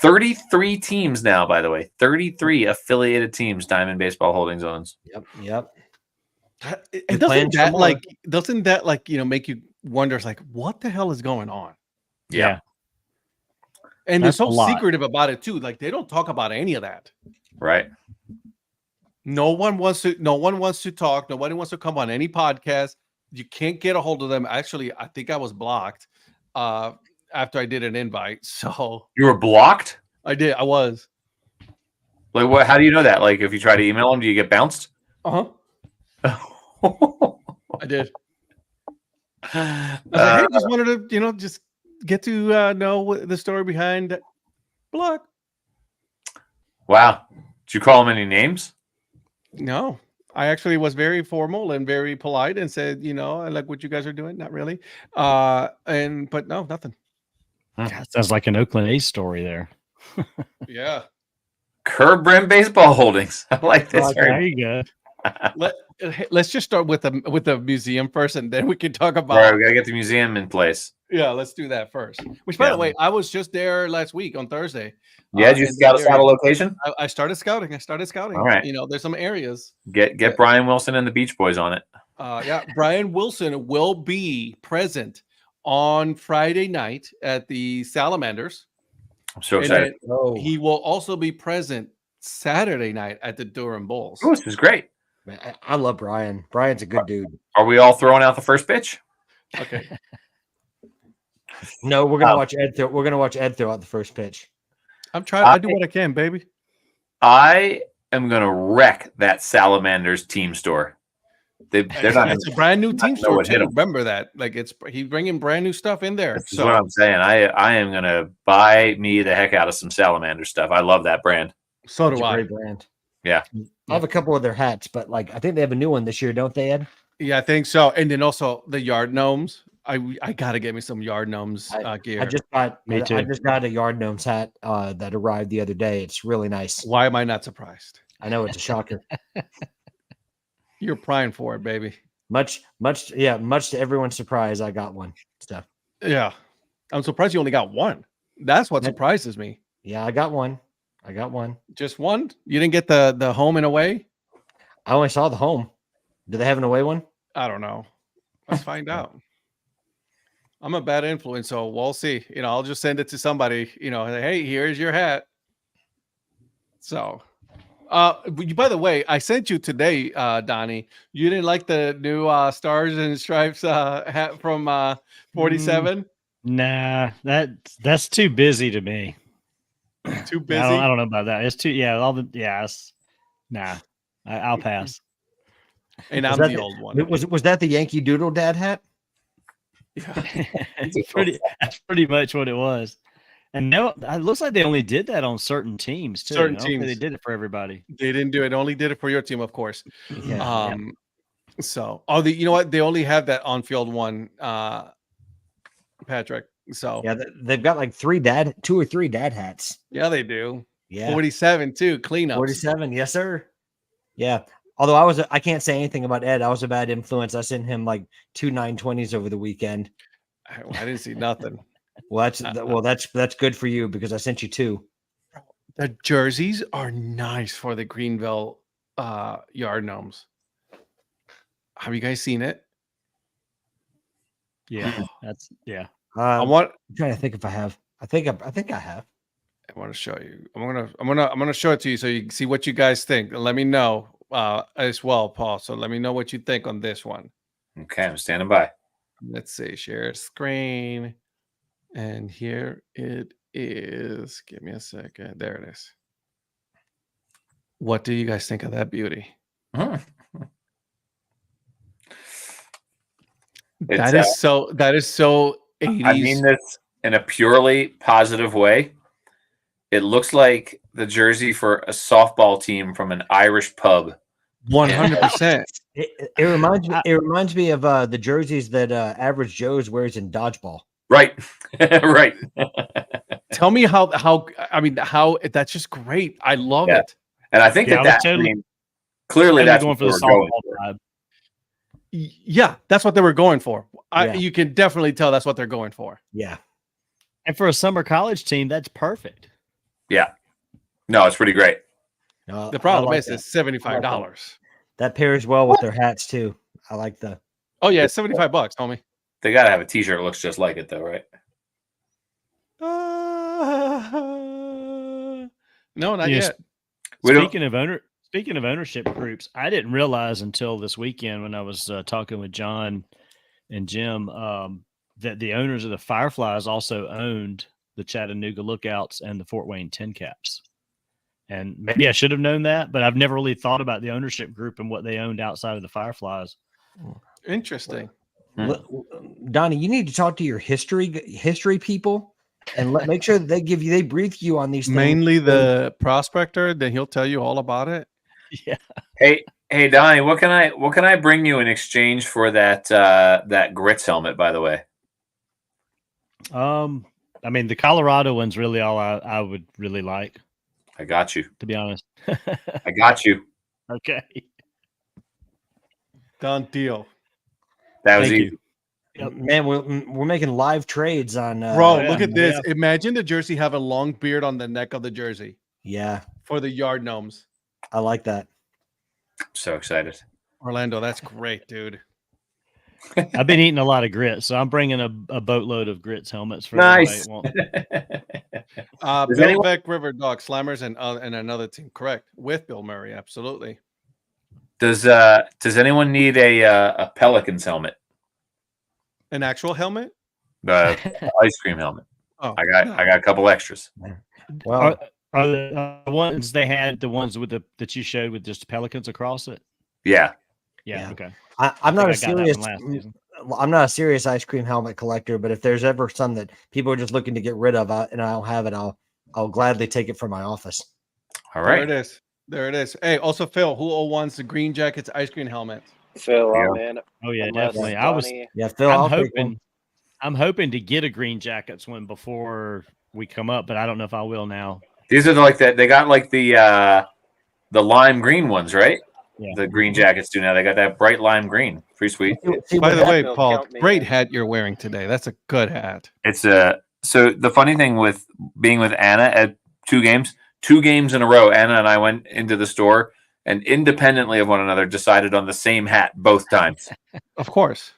33 teams now, by the way. 33 affiliated teams Diamond Baseball Holdings owns. Yep. And doesn't that make you wonder? It's like, what the hell is going on? Yeah. And they're so secretive about it too. Like they don't talk about any of that. Right. No one wants to talk. Nobody wants to come on any podcast. You can't get a hold of them. Actually, I think I was blocked after I did an invite. So you were blocked? I did. I was. Like what? How do you know that? Like if you try to email them, do you get bounced? I did. I was like, hey, just wanted to, just get to know the story behind Block. Wow. Did you call him any names? No, I actually was very formal and very polite and said, I like what you guys are doing. Not really. But no, nothing. That sounds like an Oakland A's story there. Yeah. Curb Rim Baseball Holdings. I like this. There you go. Let's just start with the museum first, and then we can talk about. Right, we gotta get the museum in place. Yeah, let's do that first. Which, by the way, I was just there last week on Thursday. Yeah, did you scout us out a location? I started scouting. All right. There's some areas. Get Brian Wilson and the Beach Boys on it. Yeah, Brian Wilson will be present on Friday night at the Salamanders. I'm so excited. He will also be present Saturday night at the Durham Bulls. Oh, this is great. Man, I love Brian. Brian's a good dude. Are we all throwing out the first pitch? Okay. No, we're gonna watch Ed. We're gonna watch Ed throw out the first pitch. I'm trying. I do what I can, baby. I am gonna wreck that Salamanders team store. They're not. It's a brand new team store. Remember that? Like he's bringing brand new stuff in there. That's what I'm saying. I am gonna buy me the heck out of some Salamander stuff. I love that brand. So do I. Great brand. Yeah. I have a couple of their hats, but I think they have a new one this year, don't they, Ed? Yeah, I think so. And then also the Yard Gnomes. I gotta get me some Yard Gnomes gear. I just got a Yard Gnomes hat that arrived the other day. It's really nice. Why am I not surprised? I know it's a shocker. You're prying for it, baby. Much to everyone's surprise, I got one. So yeah, I'm surprised you only got one. That's what surprises me. Yeah, I got one. Just one? You didn't get the home and away? I only saw the home. Do they have an away one? I don't know. Let's find out. I'm a bad influence, so we'll see. I'll just send it to somebody. Hey, here's your hat. So, by the way, I sent you today, Donnie. You didn't like the new Stars and Stripes hat from 47? Nah, that's too busy to me. Too busy. I don't know about that. It's too nah. I'll pass. And I'm the old one. Was that the Yankee Doodle Dad hat? Yeah. That's pretty much what it was. And no, it looks like they only did that on certain teams too. Certain teams. They did it for everybody. They didn't do it. Only did it for your team, of course. Yeah. So, you know what? They only have that on-field one, Patrick. So yeah, they've got like 2 or 3 dad hats. Yeah, they do. Yeah, 47 too. Cleanups. 47, yes, sir. Yeah. Although I can't say anything about Ed. I was a bad influence. I sent him like 2 920s over the weekend. I didn't see nothing. Well, that's good for you because I sent you 2. The jerseys are nice for the Greenville Yard Gnomes. Have you guys seen it? Yeah, I'm trying to think if I have. I think I have. I want to show you. I'm gonna show it to you so you can see what you guys think. Let me know as well, Paul. So let me know what you think on this one. Okay, I'm standing by. Let's see, share screen. And here it is. Give me a second. There it is. What do you guys think of that beauty? That is so 80s. I mean this in a purely positive way. It looks like the jersey for a softball team from an Irish pub. 100%. It reminds me of the jerseys that Average Joe's wears in dodgeball. Right. Right. Tell me how that's just great. I love it. And I think clearly that's going what for the softball vibe. Yeah, that's what they were going for. You can definitely tell that's what they're going for. Yeah. And for a summer college team, that's perfect. Yeah. No, it's pretty great. The problem is it's $75. That pairs well with their hats too. I like the. Oh yeah, it's $75, homie. They gotta have a T-shirt that looks just like it, though, right? No, not yet. Speaking of ownership groups, I didn't realize until this weekend when I was talking with John and Jim that the owners of the Fireflies also owned the Chattanooga Lookouts and the Fort Wayne Tin Caps. And maybe I should have known that, but I've never really thought about the ownership group and what they owned outside of the Fireflies. Interesting. Donnie, you need to talk to your history people and make sure that they brief you on these things. Mainly the prospector, then he'll tell you all about it. Yeah. Hey, Donnie, what can I bring you in exchange for that Grits helmet, by the way? I mean, the Colorado one's really all I would really like. I got you. To be honest. I got you. Okay. Done deal. That was easy. Yep. Man, we're making live trades on. Bro, look at this. Yeah. Imagine the jersey have a long beard on the neck of the jersey. Yeah. For the yard gnomes. I like that. So excited. Orlando, that's great, dude. I've been eating a lot of grits, so I'm bringing a boatload of grits helmets for nice. Bill Beck River Dog Slammers and another team, correct? With Bill Murray, absolutely. Does anyone need a Pelicans helmet? An actual helmet? The ice cream helmet. Oh, I got a couple extras. Well, are the ones they had the ones with that you showed with just Pelicans across it? Yeah. Yeah. Okay. I'm not a serious ice cream helmet collector, but if there's ever some that people are just looking to get rid of and I don't have it, I'll gladly take it from my office. All right. There it is. Hey, also Phil, who wants the Green Jackets ice cream helmet? Phil, man. Oh yeah, definitely. Donnie. I'm hoping to get a Green Jackets one before we come up, but I don't know if I will now. These are like that. They got like the lime green ones, right? Yeah. The Green Jackets do now. They got that bright lime green. Pretty sweet. By the way, Paul, great hat you're wearing today. That's a good hat. It's so the funny thing with being with Anna at two games in a row, Anna and I went into the store and independently of one another decided on the same hat both times. Of course.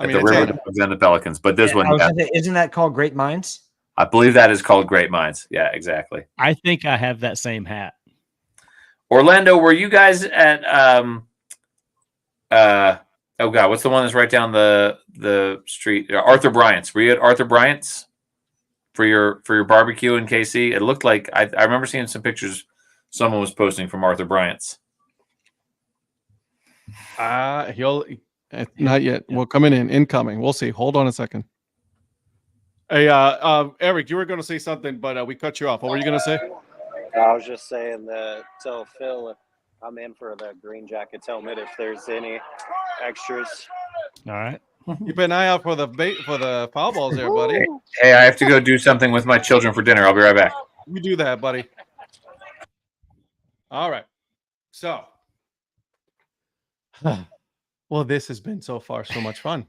I mean, the River Dogs and the Pelicans, but this one, isn't that called Great Minds? I believe that is called Great Minds. Yeah, exactly. I think I have that same hat. Orlando, were you guys at oh god, what's the one that's right down the street? Arthur Bryant's. Were you at Arthur Bryant's for your barbecue in KC? It looked like I remember seeing some pictures someone was posting from Arthur Bryant's. He'll not yet. We're coming incoming. We'll see. Hold on a second. Hey, Eric, you were going to say something, but we cut you off. What were you going to say? I was just saying that. Tell Phil I'm in for the Green Jackets helmet if there's any extras. All right. Keep an eye out for the foul balls there, buddy. Hey, I have to go do something with my children for dinner. I'll be right back. You do that, buddy. All right. So, well, this has been so far so much fun.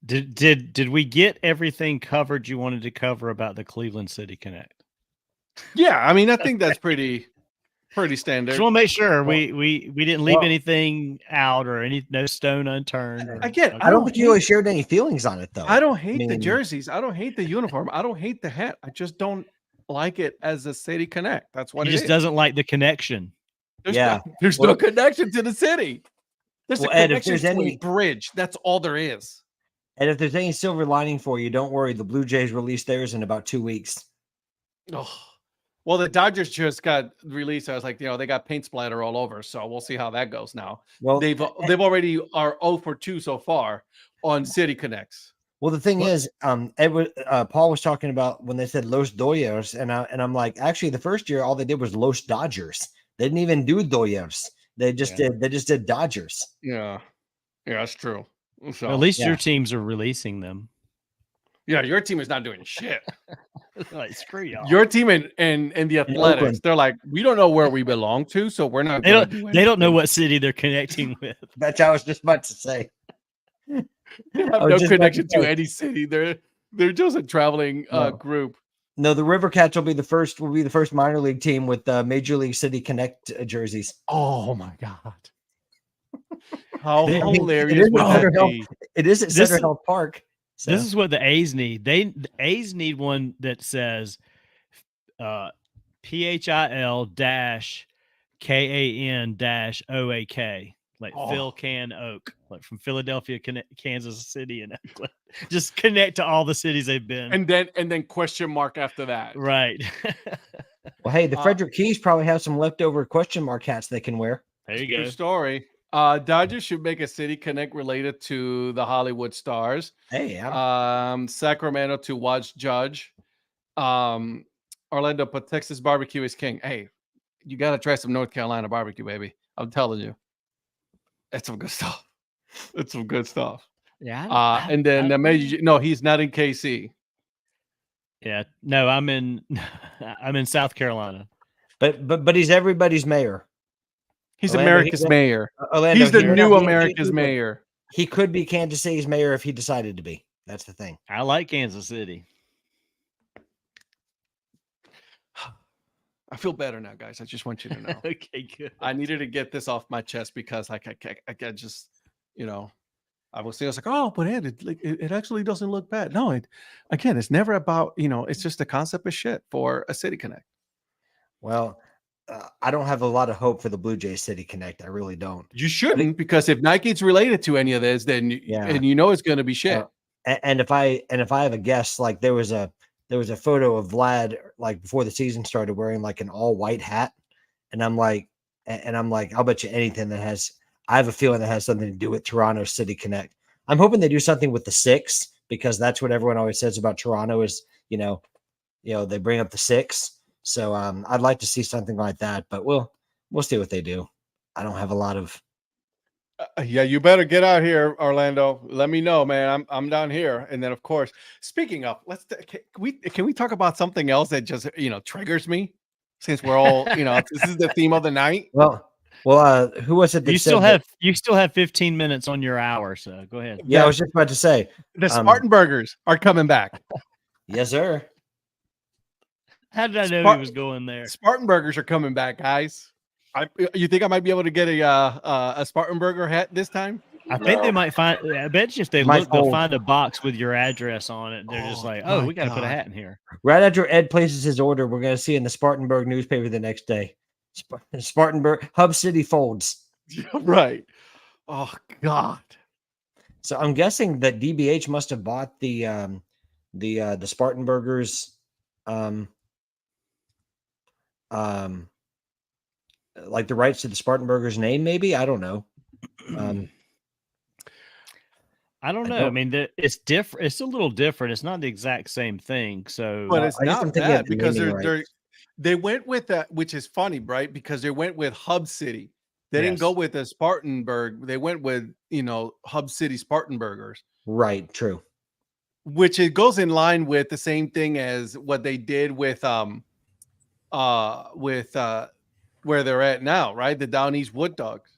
Did we get everything covered you wanted to cover about the Cleveland City Connect? Yeah, I mean, I think that's pretty standard. Just want to make sure we didn't leave anything out or no stone unturned. Again, I don't think you really shared any feelings on it, though. I don't hate the jerseys. I don't hate the uniform. I don't hate the hat. I just don't like it as a City Connect. That's what he just doesn't like the connection. There's no connection to the city. There's a connection to a bridge. That's all there is. And if there's any silver lining for you, don't worry. The Blue Jays release theirs in about 2 weeks. Oh, well, the Dodgers just got released. I was like, they got paint splatter all over. So we'll see how that goes now. Well, they've already are 0 for 2 so far on City Connects. Well, the thing is, Paul was talking about when they said Los Dodgers, and I'm like, actually, the first year all they did was Los Dodgers. They didn't even do Dodgers. They just did Dodgers. Yeah, that's true. So, well, at least your teams are releasing them. Yeah, your team is not doing shit. Like, screw y'all. Your team and the Athletics, they're like, we don't know where we belong to, so we're not. They don't know what city they're connecting with. That's what I was just about to say. They have no connection to any city. They're just a traveling group. No, the River Cats will be the first minor league team with Major League City Connect jerseys. Oh my god. How hilarious would that be? It is at Center Health Park. So. This is what the A's need. The A's need one that says PHIL-KAN-OAK, like Phil Can Oak, like from Philadelphia, Kansas City, and Oakland. Just connect to all the cities they've been. And then question mark after that. Right. Well, hey, the Frederick Keys probably have some leftover question mark hats they can wear. There you go. True story. Dodgers should make a City Connect related to the Hollywood stars. Hey, yeah. Sacramento to watch Judge. Orlando, but Texas barbecue is king. Hey, you got to try some North Carolina barbecue, baby. I'm telling you. It's some good stuff. It's some good stuff. Yeah. And then no, he's not in KC. Yeah. No, I'm in South Carolina. But he's everybody's mayor. He's Orlando, America's mayor. Orlando, he's the new America's mayor. He could be Kansas City's mayor if he decided to be. That's the thing. I like Kansas City. I feel better now, guys. I just want you to know. Okay, good. I needed to get this off my chest because I just, I was like, oh, but it actually doesn't look bad. No, it's never about, it's just the concept of shit for a City Connect. Well, I don't have a lot of hope for the Blue Jays City Connect. I really don't. You shouldn't, because if Nike's related to any of this, then and it's going to be shit. And if I have a guess, like there was a photo of Vlad like before the season started wearing like an all white hat, and I'm like, I'll bet you anything I have a feeling that has something to do with Toronto City Connect. I'm hoping they do something with the 6, because that's what everyone always says about Toronto is, they bring up the 6. So I'd like to see something like that, but we'll see what they do. I don't have a lot of. Yeah, you better get out here, Orlando. Let me know, man. I'm down here. And then, of course, speaking of, can we talk about something else that just triggers me? Since we're all this is the theme of the night. Well, who was it? You still have 15 minutes on your hour, so go ahead. Yeah, I was just about to say the Spartan Burgers are coming back. Yes, sir. How did I know he was going there? Spartan Burgers are coming back, guys. You think I might be able to get a Spartan Burger hat this time? I think they might find. I bet you if they look, they'll find a box with your address on it. They're just like, oh, we got to put a hat in here. Right after Ed places his order, we're going to see in the Spartanburg newspaper the next day. Spartanburg Hub City folds. Right. Oh God. So I'm guessing that DBH must have bought the Spartan Burgers. Like the rights to the Spartan Burgers name, maybe. I don't know. I don't know. I mean, it's different. It's a little different. It's not the exact same thing. So, but it's not bad because they went with that, which is funny, right? Because they went with Hub City. They didn't go with the Spartanburg. They went with Hub City Spartan Burgers. Right. True. Which it goes in line with the same thing as what they did with where they're at now, right? The Down East Wood Dogs.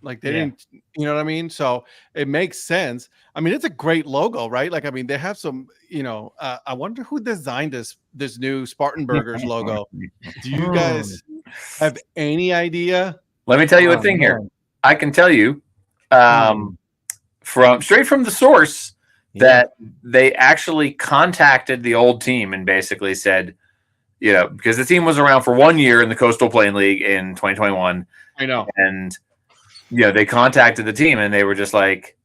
Like they didn't, you know what I mean? So it makes sense. I mean, it's a great logo, right? Like, I mean, they have some, I wonder who designed this new Spartan Burgers logo. Do you guys have any idea? Let me tell you a thing here. I can tell you straight from the source that they actually contacted the old team and basically said, because the team was around for 1 year in the Coastal Plain League in 2021. I know. And, they contacted the team and they were just like,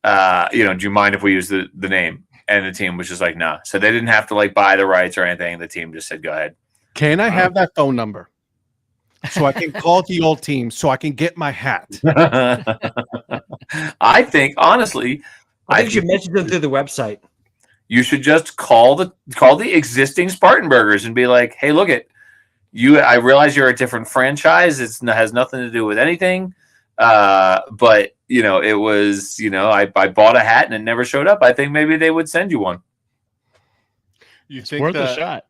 do you mind if we use the name? And the team was just like, no. So they didn't have to like buy the rights or anything. The team just said, go ahead. Can I have that phone number so I can call the old team so I can get my hat? I think, honestly, I think you mentioned them through the website. You should just call the existing Spartan Burgers and be like, hey, look at you. I realize you're a different franchise. It has nothing to do with anything. But it was, I bought a hat and it never showed up. I think maybe they would send you one. It's worth a shot.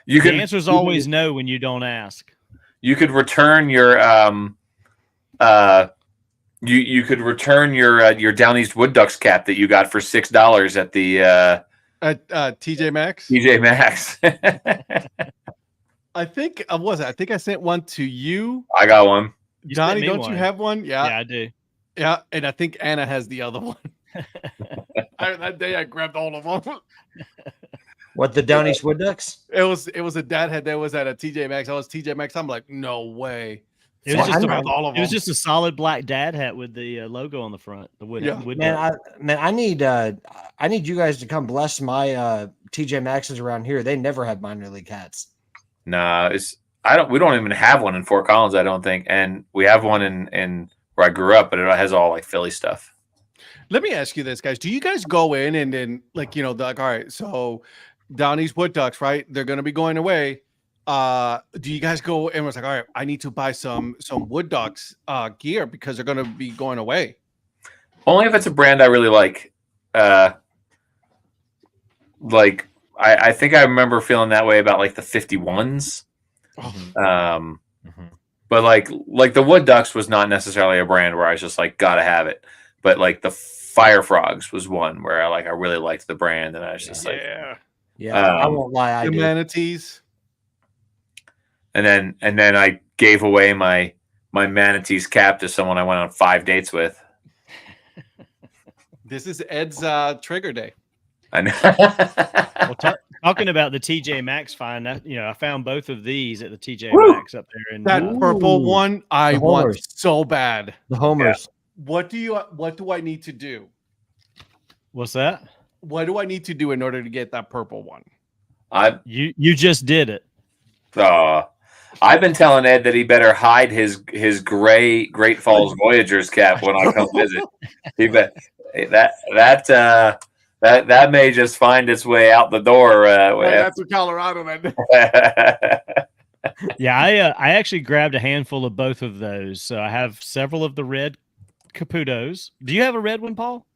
The answer is always no when you don't ask. You could return your you could return your Down East Wood Ducks cap that you got for $6 at the at TJ Maxx. TJ Maxx. I think I think I sent one to you. I got one. Donnie, don't you have one? Yeah, I do. Yeah, and I think Anna has the other one. That day I grabbed all of them. What, the Down East Wood Ducks? It was a Dad Hat that was at a TJ Maxx. I was TJ Maxx. I'm like, no way. It was just a solid black Dad hat with the logo on the front. The wood. I need you guys to come bless my TJ Maxx's around here. They never had minor league hats. Nah, We don't even have one in Fort Collins, I don't think, and we have one in where I grew up, but it has all like Philly stuff. Let me ask you this, guys. Do you guys go in and then like, all right, so Donnie's wood ducks, right? They're going to be going away. Do you guys go and was like, all right, I need to buy some wood ducks gear because they're going to be going away? Only if it's a brand I really like. Like I think I remember feeling that way about like the 51s. But like the wood ducks was not necessarily a brand where I was just like gotta have it. But like the Fire Frogs was one where I really liked the brand, and I was just I won't lie, the manatees. And then I gave away my manatees cap to someone I went on 5 dates with. This is Ed's trigger day. I know. Well, talking about the TJ Maxx find, I found both of these at the TJ Maxx up there. That purple one, I want so bad. The homers. Yeah. What do I need to do? What's that? What do I need to do in order to get that purple one? You just did it. I've been telling Ed that he better hide his gray Great Falls Voyagers cap when I come visit. He bet that may just find its way out the door. That's in Colorado, man. Yeah, I actually grabbed a handful of both of those. So I have several of the red Caputos. Do you have a red one, Paul?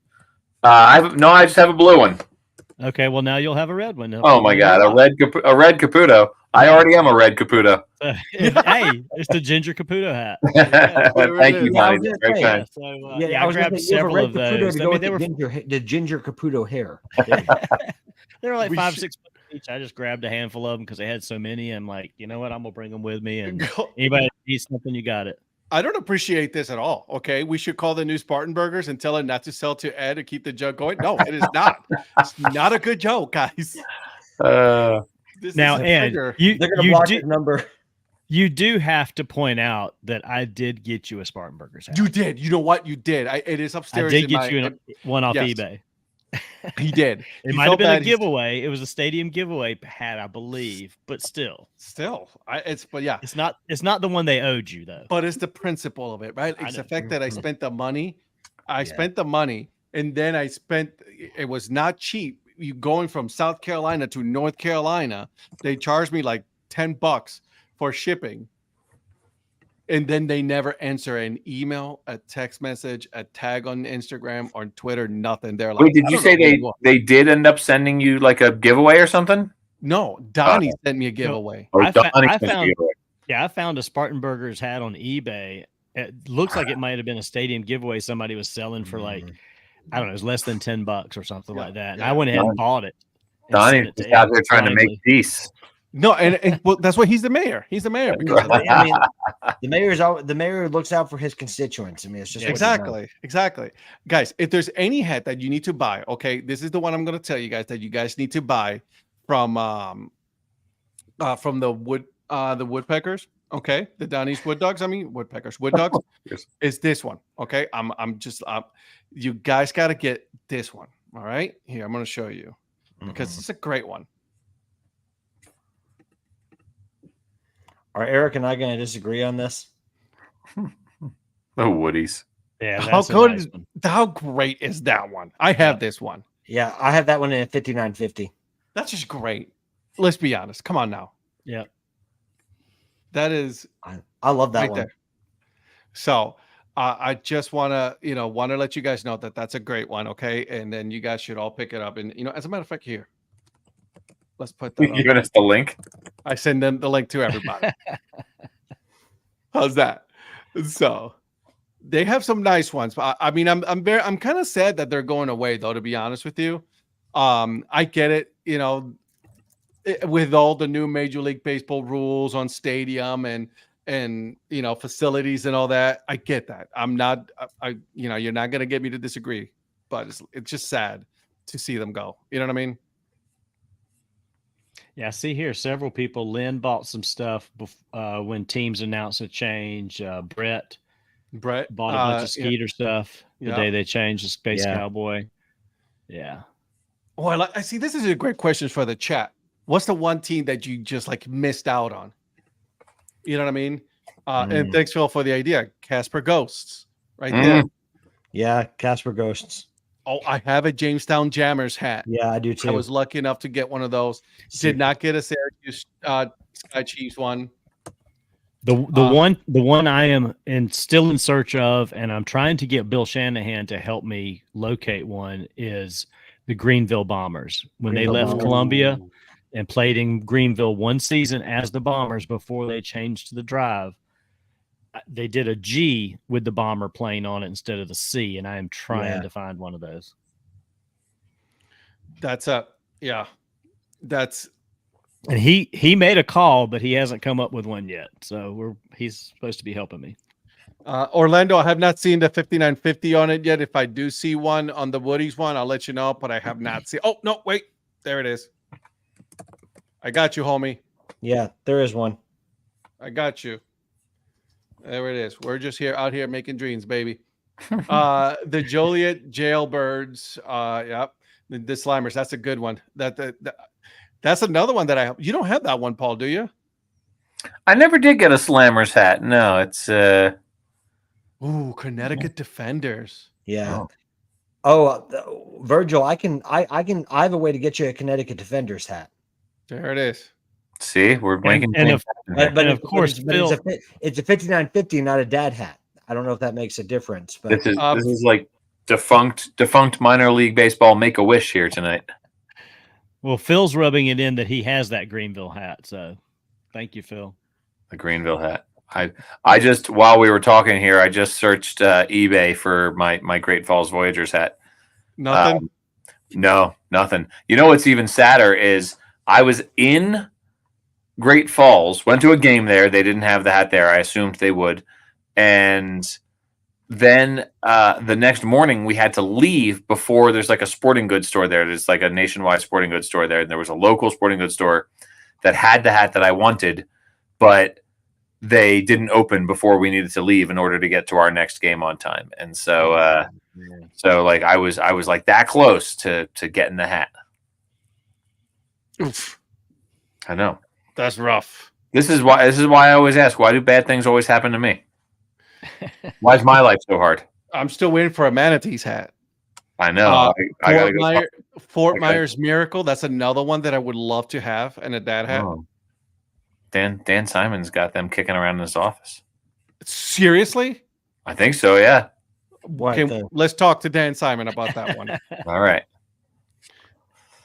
I just have a blue one. Okay, well now you'll have a red one. Oh my God, a red Caputo. I already am a red Caputo. Hey, it's the ginger Caputo hat. Thank you, Donnie. Very kind. I grabbed several of those. They were the ginger Caputo hair. They were like $5-6 each. I just grabbed a handful of them because they had so many. I'm like, you know what? I'm gonna bring them with me. And anybody needs something, you got it. I don't appreciate this at all. Okay, we should call the new Spartan Burgers and tell it not to sell to Ed to keep the joke going. No, it is not. It's not a good joke, guys. Now, Ed, you do have to point out that I did get you a Spartan Burgers hat. You did. You know what? You did. It is upstairs. I did get you one off eBay. He did. It might have been a giveaway. It was a stadium giveaway hat, I believe, but still, it's not the one they owed you though. But it's the principle of it, right? It's the fact that I spent the money. Spent the money, and then it was not cheap. You going from South Carolina to North Carolina, they charged me like $10 for shipping. And then they never answer an email, a text message, a tag on Instagram or Twitter, nothing. They're like, wait, did you say they did end up sending you like a giveaway or something? No, Donnie sent me a giveaway. I found a Spartan Burgers hat on eBay. It looks like it might have been a stadium giveaway somebody was selling for like, I don't know, it was less than $10 or something like that. And I went ahead and bought it. Donnie is out there trying to make peace. No, and well, that's why he's the mayor. He's the mayor because the mayor looks out for his constituents. I mean, it's just exactly. Guys, if there's any hat that you need to buy, okay, this is the one I'm going to tell you guys that you guys need to buy from the woodpeckers. Okay, the Donnie's wood dogs. I mean, woodpeckers, wood dogs. Yes. Is this one? Okay, you guys got to get this one. All right, here I'm going to show you because it's a great one. Are Eric and I going to disagree on this? The Woodies. Yeah. How great is that one? I have this one. Yeah, I have that one in 5950. That's just great. Let's be honest. Come on now. Yeah. That is. I love that one. There. So I just want to let you guys know that that's a great one. Okay. And then you guys should all pick it up. And, as a matter of fact, here. Let's put that. Giving us the link. I send them the link to everybody. How's that? So they have some nice ones. I mean, I'm kind of sad that they're going away, though. To be honest with you, I get it. With all the new Major League Baseball rules on stadium and facilities and all that, I get that. I'm not. You're not gonna get me to disagree, but it's just sad to see them go. You know what I mean? Yeah, I see here several people. Lynn bought some stuff when teams announced a change. Brett bought a bunch of Skeeter stuff the day they changed the Space Cowboy. Yeah. Well, I see. This is a great question for the chat. What's the one team that you just like missed out on? You know what I mean? And thanks, Phil, for the idea. Casper Ghosts, right there. Yeah, Casper Ghosts. Oh, I have a Jamestown Jammers hat. Yeah, I do too. I was lucky enough to get one of those. Did not get a Syracuse Sky Chiefs one. The one I am still in search of, and I'm trying to get Bill Shanahan to help me locate one, is the Greenville Bombers. When they left Columbia and played in Greenville one season as the Bombers before they changed to the Drive, they did a G with the bomber plane on it instead of the C, and I am trying to find one of those. That's and he made a call, but he hasn't come up with one yet. So he's supposed to be helping me. Orlando, I have not seen the 5950 on it yet. If I do see one on the Woody's one, I'll let you know, but I have not seen. Oh, no, wait. There it is. I got you, homie. Yeah, there is one. I got you. There it is. We're just out here making dreams, baby. The Joliet Jailbirds. Yep. The Slimers. That's a good one. That's another one that I have. You don't have that one, Paul, do you? I never did get a Slammers hat. No, it's Connecticut Defenders. Yeah. Virgil, I have a way to get you a Connecticut Defenders hat. There it is. See, we're making but of course, Phil, it's a 5950, not a dad hat. I don't know if that makes a difference, but this is like defunct minor league baseball Make-A-Wish here tonight. Well, Phil's rubbing it in that he has that Greenville hat, so thank you, Phil. The Greenville hat. I just, while we were talking here, I just searched eBay for my Great Falls Voyagers hat. Nothing? No, nothing. You know what's even sadder is I was in Great Falls, went to a game there. They didn't have the hat there. I assumed they would. And then the next morning we had to leave before there's like a sporting goods store there. There's like a nationwide sporting goods store there. And there was a local sporting goods store that had the hat that I wanted, but they didn't open before we needed to leave in order to get to our next game on time. And so, like I was like that close to getting the hat. Oof. I know. That's rough. This is why I always ask, why do bad things always happen to me? Why is my life so hard? I'm still waiting for a Manatees hat. I know. Fort Myers Miracle. That's another one that I would love to have, and a dad hat. Oh. Dan Simon's got them kicking around in his office. Seriously? I think so. Yeah. Let's talk to Dan Simon about that one. All right.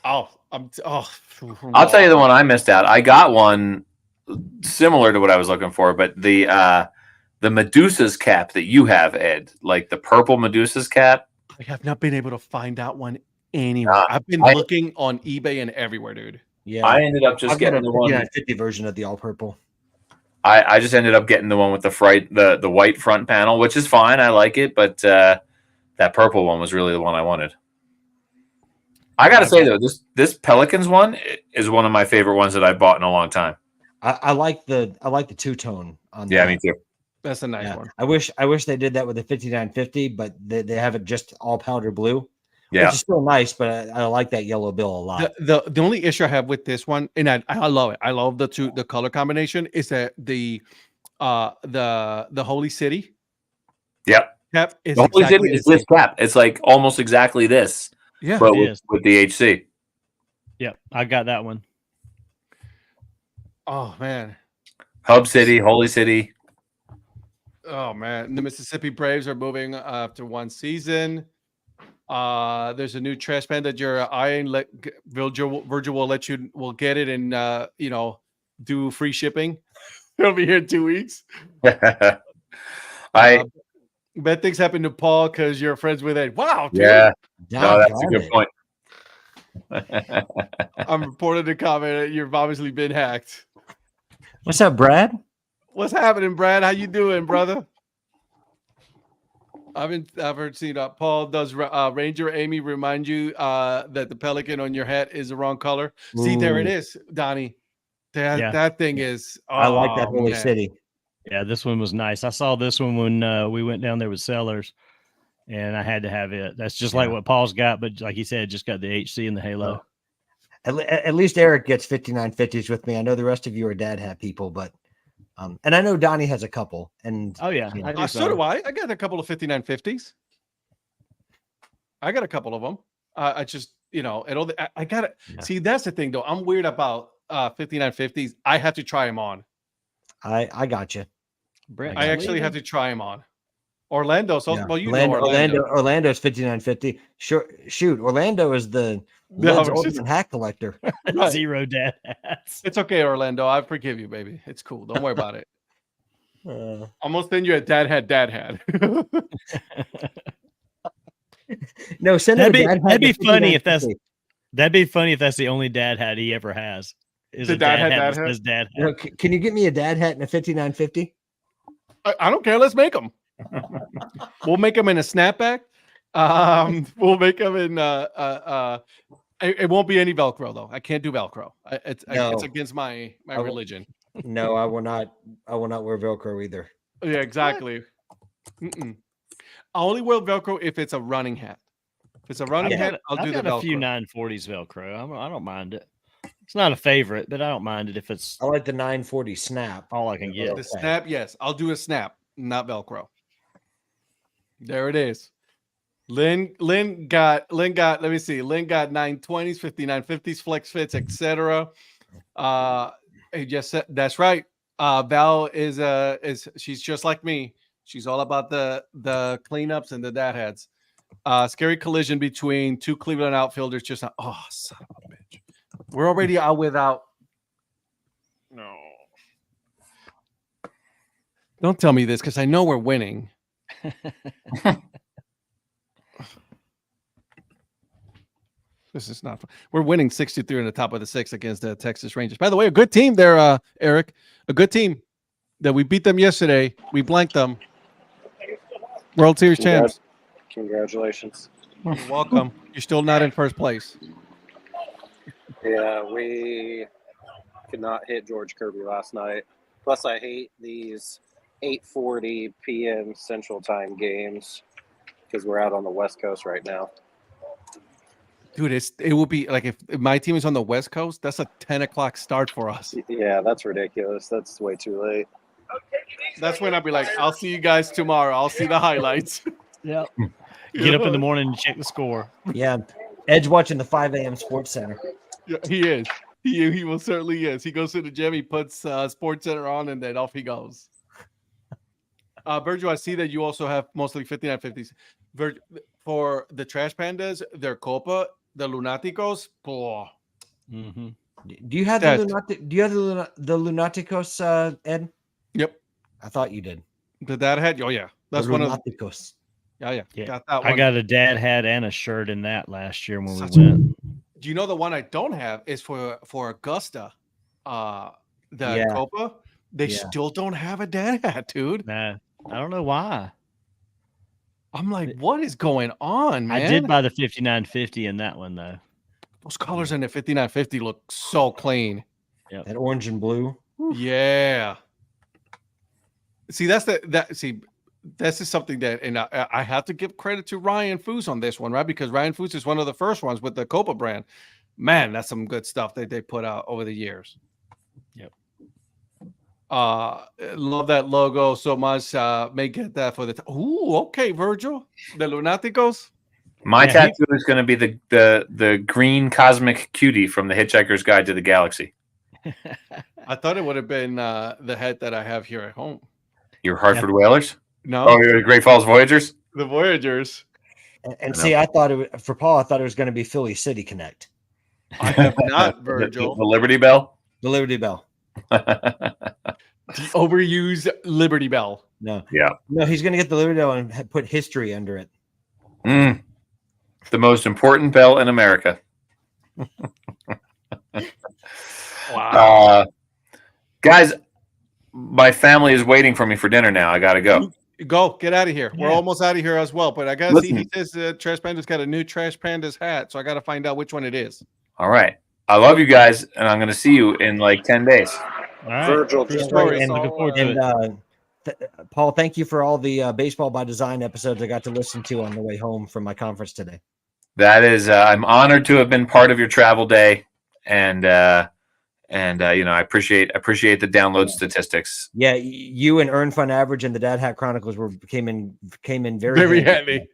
I'll tell you the one I missed out. I got one similar to what I was looking for, but the Medusa's cap that you have, Ed, like the purple Medusa's cap. I have not been able to find that one anywhere. I've been looking on eBay and everywhere, dude. Yeah, I ended up just getting the 50 version of the all purple. I just ended up getting the one with the white front panel, which is fine. I like it, but that purple one was really the one I wanted. I got to say though, this Pelicans one is one of my favorite ones that I've bought in a long time. I like the two-tone on that. Yeah, me too. That's a nice one. I wish they did that with the 5950, but they have it just all powder blue. Yeah, which is still nice, but I like that yellow bill a lot. The only issue I have with this one, and I love it. I love the color combination. Is that the Holy City? Yep. Cap is the Holy City is this cap. It's like almost exactly this. Yeah, but with DHC. Yep, I got that one. Oh man, Hub City, Holy City. Oh man, the Mississippi Braves are moving after one season. There's a new trash band that you're eyeing. Virgil will get it and do free shipping. It'll be here in 2 weeks. I bet things happen to Paul because you're friends with Ed. Wow, dude. Yeah. No, that's a good point. I'm reporting a comment that you've obviously been hacked. What's up, Brad? What's happening, Brad? How you doing, brother? I've heard seen Paul, does Ranger Amy remind you that the pelican on your hat is the wrong color? Ooh. See, there it is, Donnie. That thing is. I like that Holy City. Yeah, this one was nice. I saw this one when we went down there with Sellers, and I had to have it. That's just like what Paul's got, but like he said, just got the HC and the halo. At least Eric gets 5950s with me. I know the rest of you are Dad Hat people, but And I know Donnie has a couple. And oh yeah, so do I. I got a couple of 5950s. I got a couple of them. I just, I got it. Yeah. See, that's the thing though. I'm weird about 5950s. I have to try them on. I got you. I actually have to try them on. Orlando. So, well, Orlando's 5950. Sure. Shoot. Orlando is the ultimate hat collector. Right. 0 dad hats. It's okay, Orlando. I forgive you, baby. It's cool. Don't worry about it. I'm gonna send you a dad hat. No, send that'd be funny if that's the only dad hat he ever has. Is a dad hat? Says dad hat. Can you get me a dad hat in a 5950? I don't care. Let's make them. We'll make them in a snapback. We'll make them in it won't be any Velcro though. I can't do Velcro. It's against my religion. No, I will not wear Velcro either. Yeah, exactly. I only wear Velcro if it's a running hat. If it's a running hat, I'll do the Velcro. A few 940s Velcro. I don't mind it. It's not a favorite, but I don't mind it if it's. I like the 940 snap. All I can get. The snap, yes. I'll do a snap, not Velcro. There it is. Lynn got, let me see. Lynn got 920s, 5950s, flex fits, etc. He just said that's right. Val is she's just like me. She's all about the cleanups and the dad hats. Scary collision between two Cleveland outfielders. Just son of a bitch. We're already out without. No. Don't tell me this because I know we're winning. This is not fun. We're winning 63 in the top of the 6 against the Texas Rangers. By the way, a good team there, Eric. A good team that we beat them yesterday. We blanked them. World Series champs. Congratulations. You're welcome. You're still not in first place. Yeah, we could not hit George Kirby last night. Plus, I hate these 8:40 p.m. Central Time games because we're out on the West Coast right now. Dude, it will be like if my team is on the West Coast, that's a 10 o'clock start for us. Yeah, that's ridiculous. That's way too late. That's when I'll be like, I'll see you guys tomorrow. I'll see the highlights. Yep. Get up in the morning and check the score. Yeah. Edge watching the 5 a.m. Sports Center. Yeah, he is. He will certainly is. He goes to the gym, he puts Sports Center on, and then off he goes. Virgil, I see that you also have mostly 5950s. For the Trash Pandas, their Copa, the Lunaticos. Oh. Mm-hmm. Do you have the Lunaticos, Ed? Yep. I thought you did. The Dad Hat? Oh, yeah. That's one of the Lunaticos. Yeah. Got that one. I got a dad hat and a shirt in that last year when we went. Do you know the one I don't have is for Augusta? Copa? They still don't have a dad hat, dude. Nah, I don't know why. I'm like, what is going on, man? I did buy the 5950 in that one though. Those colors in the 5950 look so clean. Yeah, that orange and blue. Yeah. See, this is something that, and I have to give credit to Ryan Foos on this one, right? Because Ryan Foos is one of the first ones with the Copa brand. Man, that's some good stuff that they put out over the years. Yep. Love that logo so much. May get that for the. Ooh, okay, Virgil. The Lunaticos. My tattoo is going to be the green cosmic cutie from the Hitchhiker's Guide to the Galaxy. I thought it would have been the hat that I have here at home. Your Hartford Whalers? No. Oh, you're the Great Falls Voyagers? The Voyagers. And see, I thought for Paul, I thought it was going to be Philly City Connect. I have not, Virgil. The Liberty Bell? The Liberty Bell. The overused Liberty Bell. No. Yeah. No, he's going to get the Liberty Bell and put history under it. The most important bell in America. Wow. Guys, my family is waiting for me for dinner now. I got to go. Go. Get out of here. Yeah. We're almost out of here as well. But I got to see, he says Trash Panda's got a new Trash Panda's hat. So I got to find out which one it is. All right. I love you guys, and I'm going to see you in like 10 days. All right. Virgil, Paul, thank you for all the Baseball by Design episodes I got to listen to on the way home from my conference today. That is, I'm honored to have been part of your travel day, and And I appreciate the download statistics. Yeah, you and Earn Fun Average and the Dad Hat Chronicles came in very handy.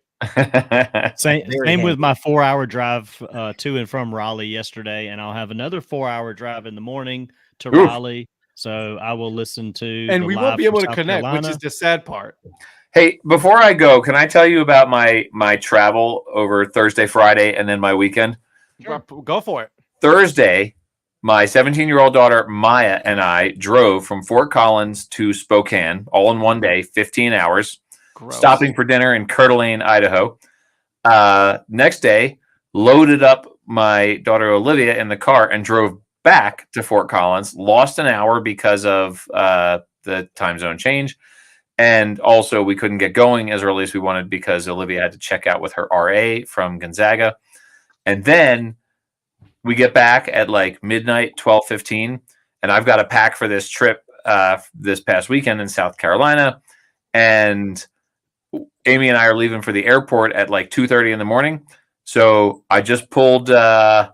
Same with my 4-hour drive to and from Raleigh yesterday, and I'll have another 4-hour drive in the morning to Raleigh. So I will listen to, and we won't be able to connect, which is the sad part. Hey, before I go, can I tell you about my travel over Thursday, Friday, and then my weekend? Go for it. Thursday, my 17-year-old daughter Maya and I drove from Fort Collins to Spokane all in one day, 15 hours. Gross. Stopping for dinner in Coeur d'Alene, Idaho. Next day, loaded up my daughter Olivia in the car and drove back to Fort Collins. Lost an hour because of the time zone change. And also, we couldn't get going as early as we wanted because Olivia had to check out with her RA from Gonzaga. And then we get back at like midnight, 12:15, and I've got to pack for this trip this past weekend in South Carolina. And Amy and I are leaving for the airport at like 2:30 in the morning. So I just pulled the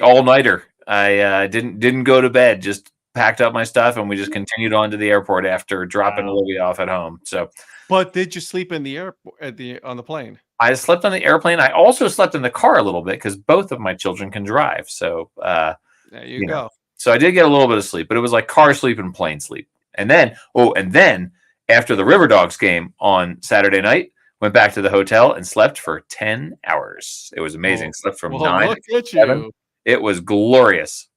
all-nighter. I didn't go to bed, just packed up my stuff, and we just continued on to the airport after dropping Olivia off at home. So, but did you sleep in the airport on the plane? I slept on the airplane. I also slept in the car a little bit because both of my children can drive. So there you go. So I did get a little bit of sleep, but it was like car sleep and plane sleep. And then after the River Dogs game on Saturday night, went back to the hotel and slept for 10 hours. It was amazing. Slept from 9 to 7. It was glorious.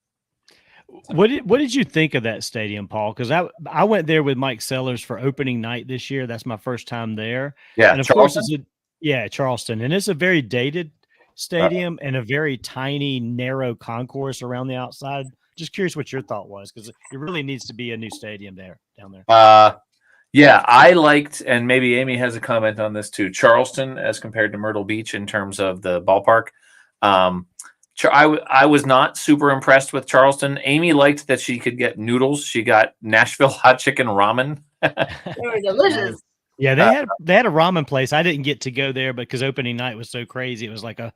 What did you think of that stadium, Paul? Because I went there with Mike Sellers for opening night this year. That's my first time there. Yeah, and of Charleston? Course, Charleston, and it's a very dated stadium and a very tiny, narrow concourse around the outside. Just curious what your thought was, because it really needs to be a new stadium down there. Yeah, I liked, and maybe Amy has a comment on this too, Charleston as compared to Myrtle Beach in terms of the ballpark. I was not super impressed with Charleston. Amy liked that she could get noodles. She got Nashville hot chicken ramen. They were delicious. Yeah, they had a ramen place. I didn't get to go there because opening night was so crazy. It was like a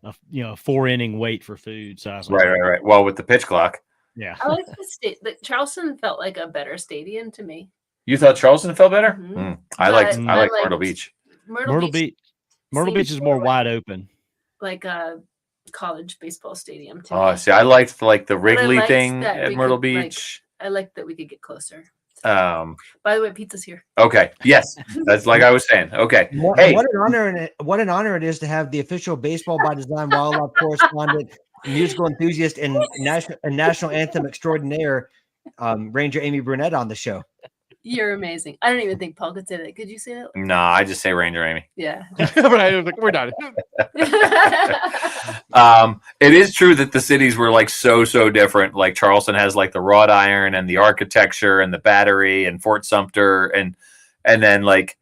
4-inning wait for food. So I was like, right. Well, with the pitch clock. Yeah, I like the Charleston felt like a better stadium to me. You thought Charleston felt better? Mm-hmm. I liked Myrtle Beach. Myrtle Beach is more wide open, like a college baseball stadium. To me. See, I liked like the Wrigley thing at Myrtle Beach. I liked that we could get closer. By the way, pizza's here. Okay. Yes, that's like I was saying. Okay. Hey, what an honor it is to have the official Baseball by Design wildlife correspondent, musical enthusiast, and national anthem extraordinaire, Ranger Amy Burnett on the show. You're amazing. I don't even think Paul could say that. Could you say that? No, I just say Ranger Amy. Yeah. We're done. It is true that the cities were like so different. Like Charleston has like the wrought iron and the architecture and the battery, and Fort Sumter and then like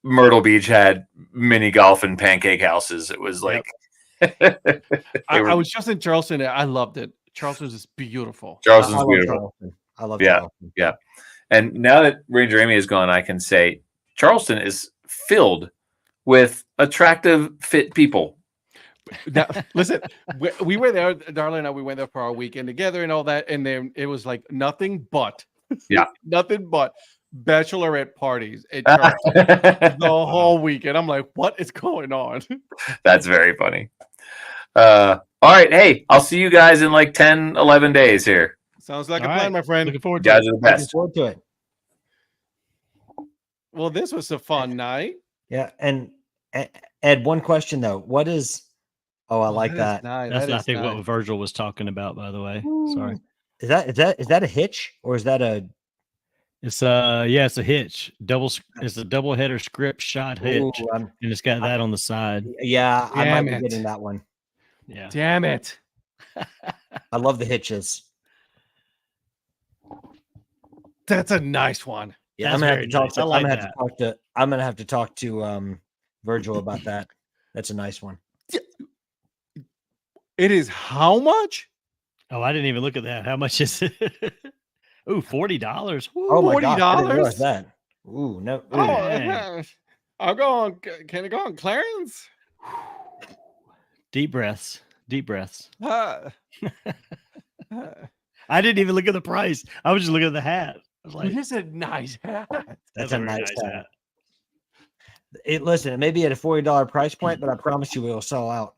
Myrtle Beach had mini golf and pancake houses. It was like I was just in Charleston. I loved it. Charleston is beautiful. Charleston's beautiful. I love Charleston. Yeah. And now that Ranger Amy is gone, I can say Charleston is filled with attractive, fit people. Now, listen, we were there, Darla and I, we went there for our weekend together and all that. And then it was like nothing but bachelorette parties at Charleston the whole weekend. I'm like, what is going on? That's very funny. All right. Hey, I'll see you guys in like 10, 11 days here. Sounds like a plan, my friend. Looking forward to it. Are the best. Looking forward to it. Well, this was a fun night. Yeah, and Ed, one question though. What is? Oh, I like that. That's I think what Virgil was talking about. By the way, sorry. Is that a hitch or is that a? It's it's a hitch. It's a double header script shot hitch, and it's got that on the side. Yeah, I might be getting that one. Yeah. Damn it. I love the hitches. That's a nice one. Yeah, I'm gonna have to talk to. I'm gonna have to talk to Virgil about that. That's a nice one. It is how much? Oh, I didn't even look at that. How much is it? Ooh, $40. Oh my God, I didn't realize that. Ooh, no. Ooh. Oh, I'll go on. Can I go on Clarence? Deep breaths. I didn't even look at the price. I was just looking at the hat. I was like, "It is a nice hat." That's a nice hat. Listen, it may be at a $40 price point, but I promise you, it'll sell out.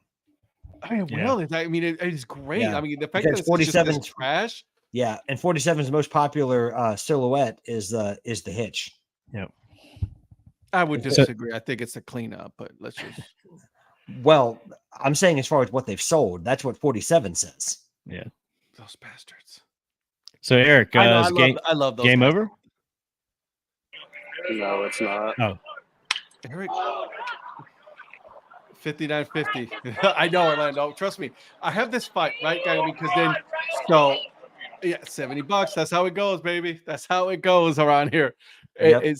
I mean, really? I mean, it is great. Yeah. I mean, the fact that it's 47 just trash. Yeah, and 47's most popular silhouette is the hitch. Yep. I would disagree. I think it's a cleanup, but let's just. Well, I'm saying as far as what they've sold, that's what 47 says. Yeah. Those bastards. So Eric, I love those. Game over? No, it's not. Oh. Eric. 59.50. I know, Orlando. Trust me. I have this fight, right, guy? Because then, so yeah, $70. That's how it goes, baby. That's how it goes around here. Yep.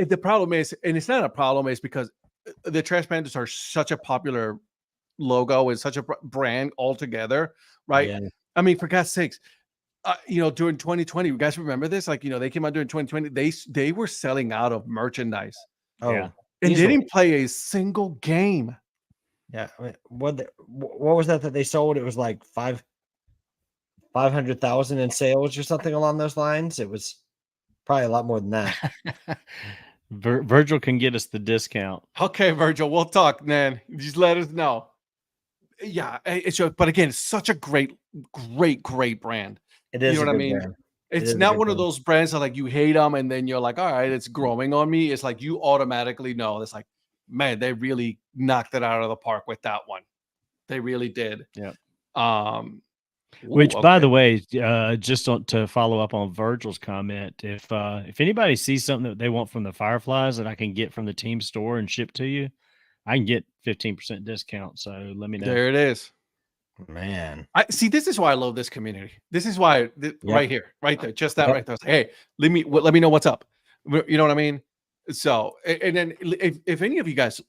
The problem is, and it's not a problem, it's because the Trash Pandas are such a popular logo and such a brand altogether, right? Yeah. I mean, for God's sakes, during 2020, you guys remember this? Like, they came out during 2020. They were selling out of merchandise. Oh, yeah. And they didn't play a single game. Yeah. I mean, what was that they sold? It was like 500,000 in sales or something along those lines. It was probably a lot more than that. Virgil can get us the discount. Okay, Virgil, we'll talk, man. Just let us know. Yeah, but again, it's such a great brand. It is. You know what I mean? Brand. It's not one of those brands that like you hate them and then you're like, all right, it's growing on me. It's like you automatically know. It's like, man, they really knocked it out of the park with that one. They really did. Yeah. Which, by the way, just to follow up on Virgil's comment, if anybody sees something that they want from the Fireflies that I can get from the team store and ship to you, I can get 15% discount. So let me know. There it is. Man, I see. This is why I love this community. This is why right here, right there, just that right there. Hey, let me know what's up. You know what I mean? So, and then if any of you guys,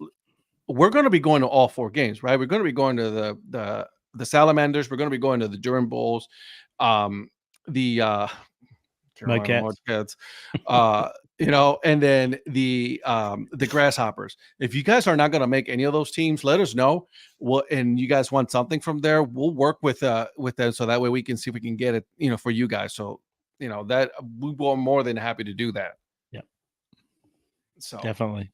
we're going to be going to all 4 games, right? We're going to be going to the Salamanders. We're going to be going to the Durham Bulls, the Mudcats, and then the Grasshoppers. If you guys are not going to make any of those teams, let us know. And you guys want something from there, we'll work with them so that way we can see if we can get it, for you guys. So, that we were more than happy to do that. Yeah. So definitely.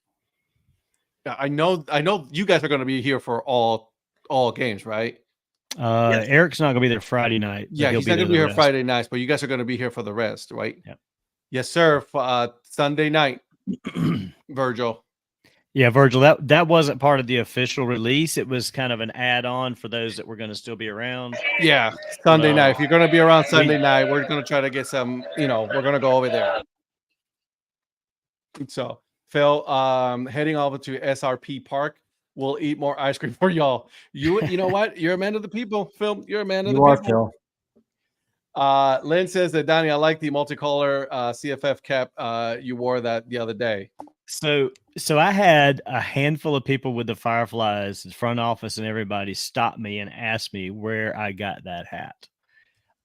Yeah, I know you guys are going to be here for all games, right? Yes. Eric's not going to be there Friday night. Yeah, he's not going to be here Friday nights, but you guys are going to be here for the rest, right? Yeah. Yes, sir. Sunday night, Virgil. Yeah, Virgil, that wasn't part of the official release. It was kind of an add-on for those that were going to still be around. Yeah, Sunday night. If you're going to be around Sunday night, we're going to try to get some, we're going to go over there. So, Phil, heading over to SRP Park. We'll eat more ice cream for y'all. You know what? You're a man of the people, Phil. You're a man of the people. Phil. Lynn says that, Donnie, I like the multicolor CFF cap. You wore that the other day. So I had a handful of people with the Fireflies, the front office and everybody stop me and ask me where I got that hat.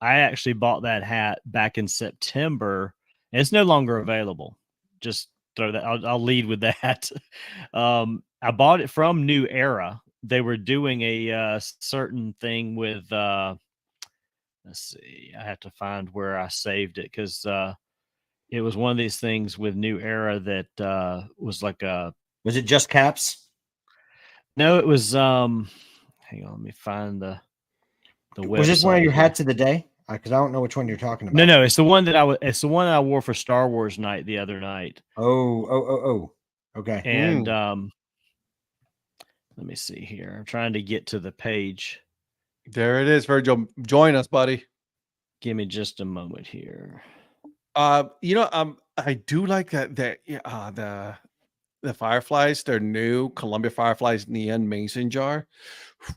I actually bought that hat back in September, and it's no longer available. Just throw that. I'll lead with that. I bought it from New Era. They were doing a certain thing with, let's see, I have to find where I saved it because it was one of these things with New Era that was like a. Was it just caps? No, it was. Hang on, let me find the website. Was this one of your hats of the day? Because I don't know which one you're talking about. No, it's the one that it's the one that I wore for Star Wars night the other night. Oh. Okay. And let me see here. I'm trying to get to the page. There it is, Virgil. Join us, buddy. Give me just a moment here. I do like that the Fireflies, their new Columbia Fireflies neon mason jar.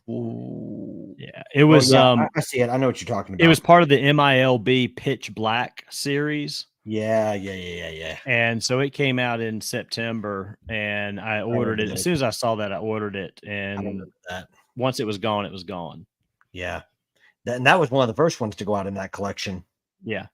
Ooh. Yeah, it was. I see it. I know what you're talking about. It was part of the MILB Pitch Black series. Yeah. And so it came out in September, and I ordered it. As soon as I saw that, I ordered it, and once it was gone, it was gone. Yeah, and that was one of the first ones to go out in that collection. Yeah,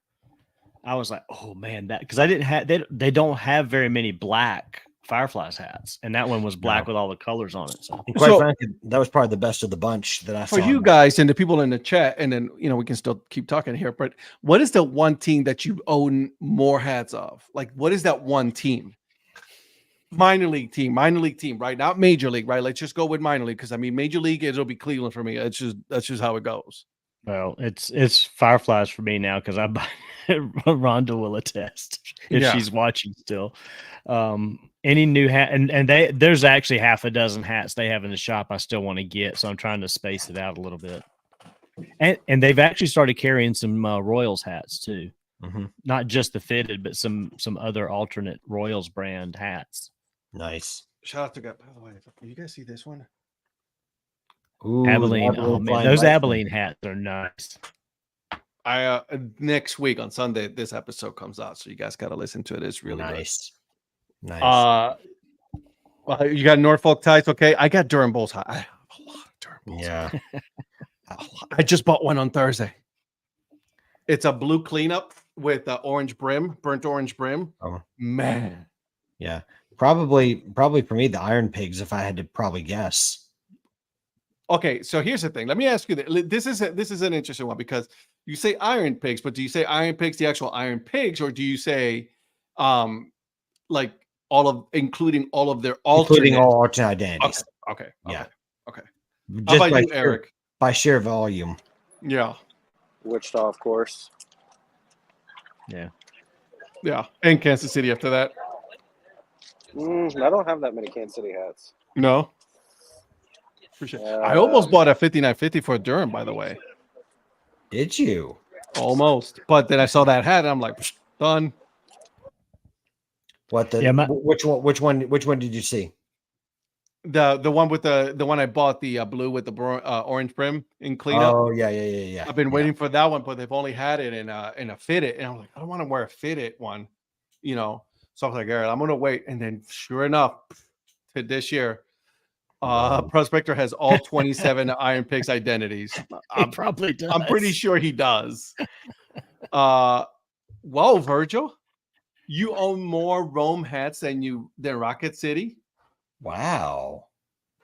I was like, oh man, that because I didn't have they don't have very many black Fireflies hats, and that one was black with all the colors on it. So, and quite frankly, that was probably the best of the bunch that I saw. For you guys and the people in the chat, and then we can still keep talking here. But what is the one team that you own more hats of? Like, what is that one team? Minor league team, right? Not major league, right? Let's just go with minor league because I mean, major league it'll be Cleveland for me. That's just how it goes. Well, it's Fireflies for me now because I buy Rhonda will attest if she's watching still. Any new hat and there's actually half a dozen hats they have in the shop I still want to get, so I'm trying to space it out a little bit. And they've actually started carrying some Royals hats too. Mm-hmm. Not just the fitted, but some other alternate Royals brand hats. Nice. Shout out to God. By the way, can you guys see this one? Ooh, Abilene. Oh man, those Abilene hats are nice. I next week on Sunday this episode comes out, so you guys got to listen to it. It's really nice. Good. Nice. Well, you got Norfolk ties, okay? I got Durham Bulls. I have a lot of Durham Bulls. Yeah. I just bought one on Thursday. It's a blue cleanup with orange brim, burnt orange brim. Oh man. Yeah. Probably for me the Iron Pigs if I had to probably guess. Okay, so here's the thing. Let me ask you this is an interesting one because you say Iron Pigs, but do you say Iron Pigs, the actual Iron Pigs, or do you say like including all of their alternate, including all alternate identities? Okay. Yeah. Okay. Just how about you, Eric? By sheer volume. Yeah. Wichita, of course. Yeah. Yeah. And Kansas City after that. I don't have that many Kansas City hats. No. Appreciate it. I almost bought a 5950 for Durham, by the way. Did you? Almost. But then I saw that hat and I'm like, done. What the which one did you see? The one with the one I bought, the blue with the orange brim in cleanup. Oh yeah. I've been waiting for that one, but they've only had it in a fitted, and I'm like, I don't want to wear a fitted one, So I was like, all right, I'm gonna wait. And then sure enough, to this year, Prospector has all 27 Iron Pigs identities. He probably does. I'm pretty sure he does. Well, Virgil, you own more Rome hats than Rocket City. Wow.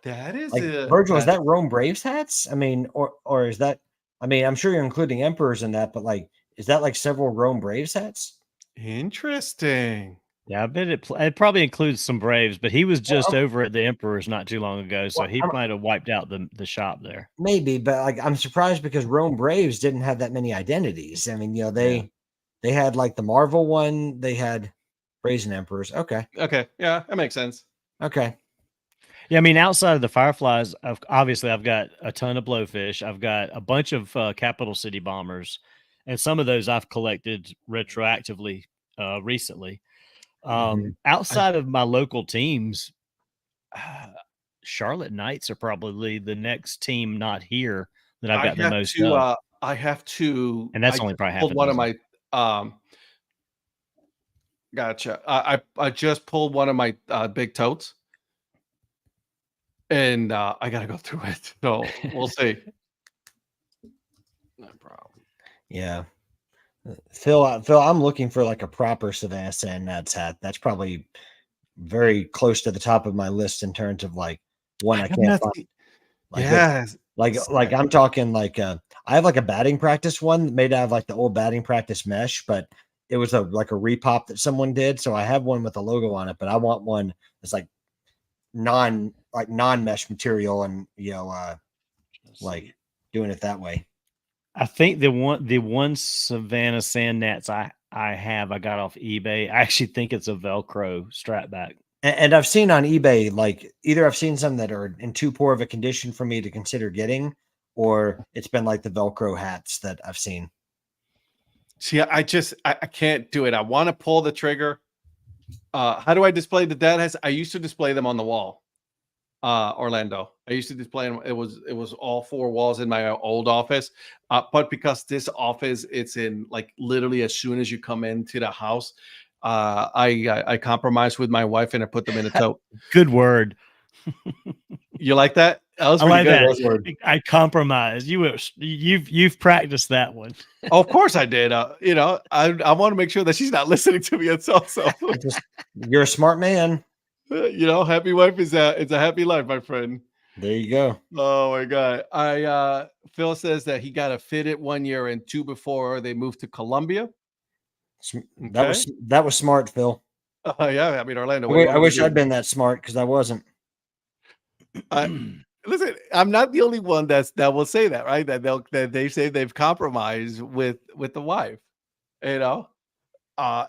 That is Virgil, is that Rome Braves hats? I mean, or is that, I mean, I'm sure you're including Emperors in that, but like, is that like several Rome Braves hats? Interesting. Yeah, I bet it probably includes some Braves, but he was just over at the Emperors not too long ago, so he might have wiped out the shop there. Maybe, but like I'm surprised because Rome Braves didn't have that many identities. I mean, they had like the Marvel one, they had Braves and Emperors. Okay, yeah, that makes sense. Okay. Yeah, I mean, outside of the Fireflies, obviously I've got a ton of Blowfish. I've got a bunch of Capital City Bombers, and some of those I've collected retroactively recently. Outside of my local teams, Charlotte Knights are probably the next team not here that I've got the most of. I have to, and that's only probably half a dozen. One of my gotcha. I just pulled one of my big totes. And I got to go through it. So we'll see. No problem. Yeah. Phil, I'm looking for like a proper Savannah Sandnats hat. That's probably very close to the top of my list in terms of like one I can't find. Like, yes. Like I'm talking like I have like a batting practice one made out of like the old batting practice mesh, but it was like a repop that someone did. So I have one with a logo on it, but I want one that's like non-mesh material and like doing it that way. I think the one Savannah Sandnats I got off eBay. I actually think it's a Velcro strap back. And I've seen on eBay, like either I've seen some that are in too poor of a condition for me to consider getting, or it's been like the Velcro hats that I've seen. See, I can't do it. I want to pull the trigger. How do I display the Dad Hats? I used to display them on the wall. Orlando. I used to display them. It was all four walls in my old office. But because this office, it's in like literally as soon as you come into the house, I compromised with my wife and I put them in a tote. Good word. You like that? That was pretty good. I compromise. You've practiced that one. Of course I did. I want to make sure that she's not listening to me. It's also you're a smart man. You know, happy wife is it's a happy life, my friend. There you go. Oh my God. Phil says that he got a fitted 1 year and 2 before they moved to Columbia. That was smart, Phil. Yeah, I mean Orlando. I wish I'd been that smart because I wasn't. Listen, I'm not the only one that will say that, right? That they say they've compromised with the wife. You know,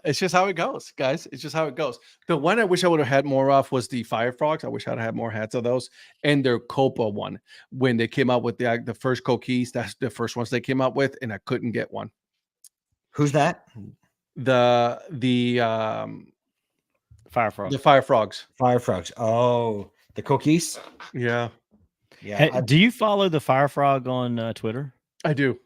it's just how it goes, guys. It's just how it goes. The one I wish I would have had more of was the Fire Frogs. I wish I'd had more hats of those, and their Copa one when they came out with the first Coquis. That's the first ones they came out with, and I couldn't get one. Who's that? The Fire Frogs. The Fire Frogs. Fire Frogs. Oh, the cookies. Yeah. Yeah. Hey, do you follow the Fire Frog on Twitter? I do.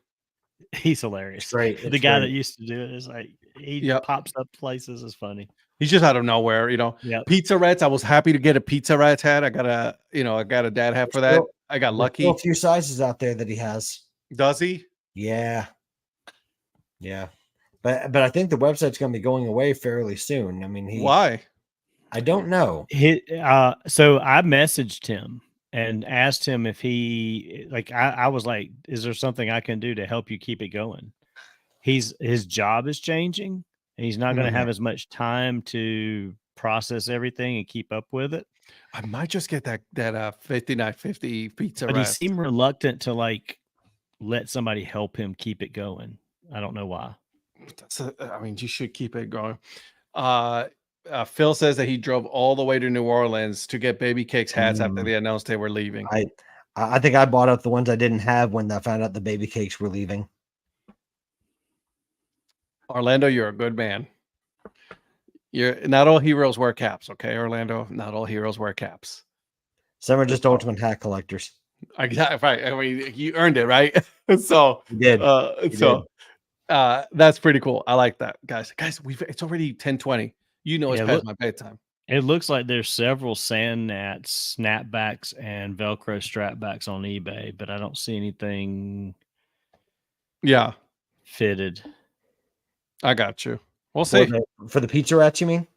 He's hilarious. Great. The guy that used to do it is like he pops up places. Is funny. He's just out of nowhere, you know. Yeah. Pizza Rats. I was happy to get a Pizza Rats hat. I got a dad hat for that. I got lucky. Still a few sizes out there that he has. Does he? Yeah. Yeah. But I think the website's going to be going away fairly soon. I mean, why? I don't know. So I messaged him and asked him if he I was like, is there something I can do to help you keep it going? His job is changing and he's not going to have as much time to process everything and keep up with it. I might just get that 5950 Pizza But Rat. he seemed reluctant to let somebody help him keep it going. I don't know why. I mean, you should keep it going. Phil says that he drove all the way to New Orleans to get Baby Cakes hats after they announced they were leaving. I think I bought up the ones I didn't have when I found out the Baby Cakes were leaving. Orlando, you're a good man. You're not all heroes wear caps, okay, Orlando? Not all heroes wear caps. Some are just ultimate hat collectors. Right. I mean, you earned it, right? So you did. That's pretty cool. I like that, guys. It's already 10:20. You know, it's past my bedtime. It looks like there's several Sand Nats, snapbacks, and Velcro strapbacks on eBay, but I don't see anything. Yeah, fitted. I got you. We'll see. For the Pizza Rats, you mean?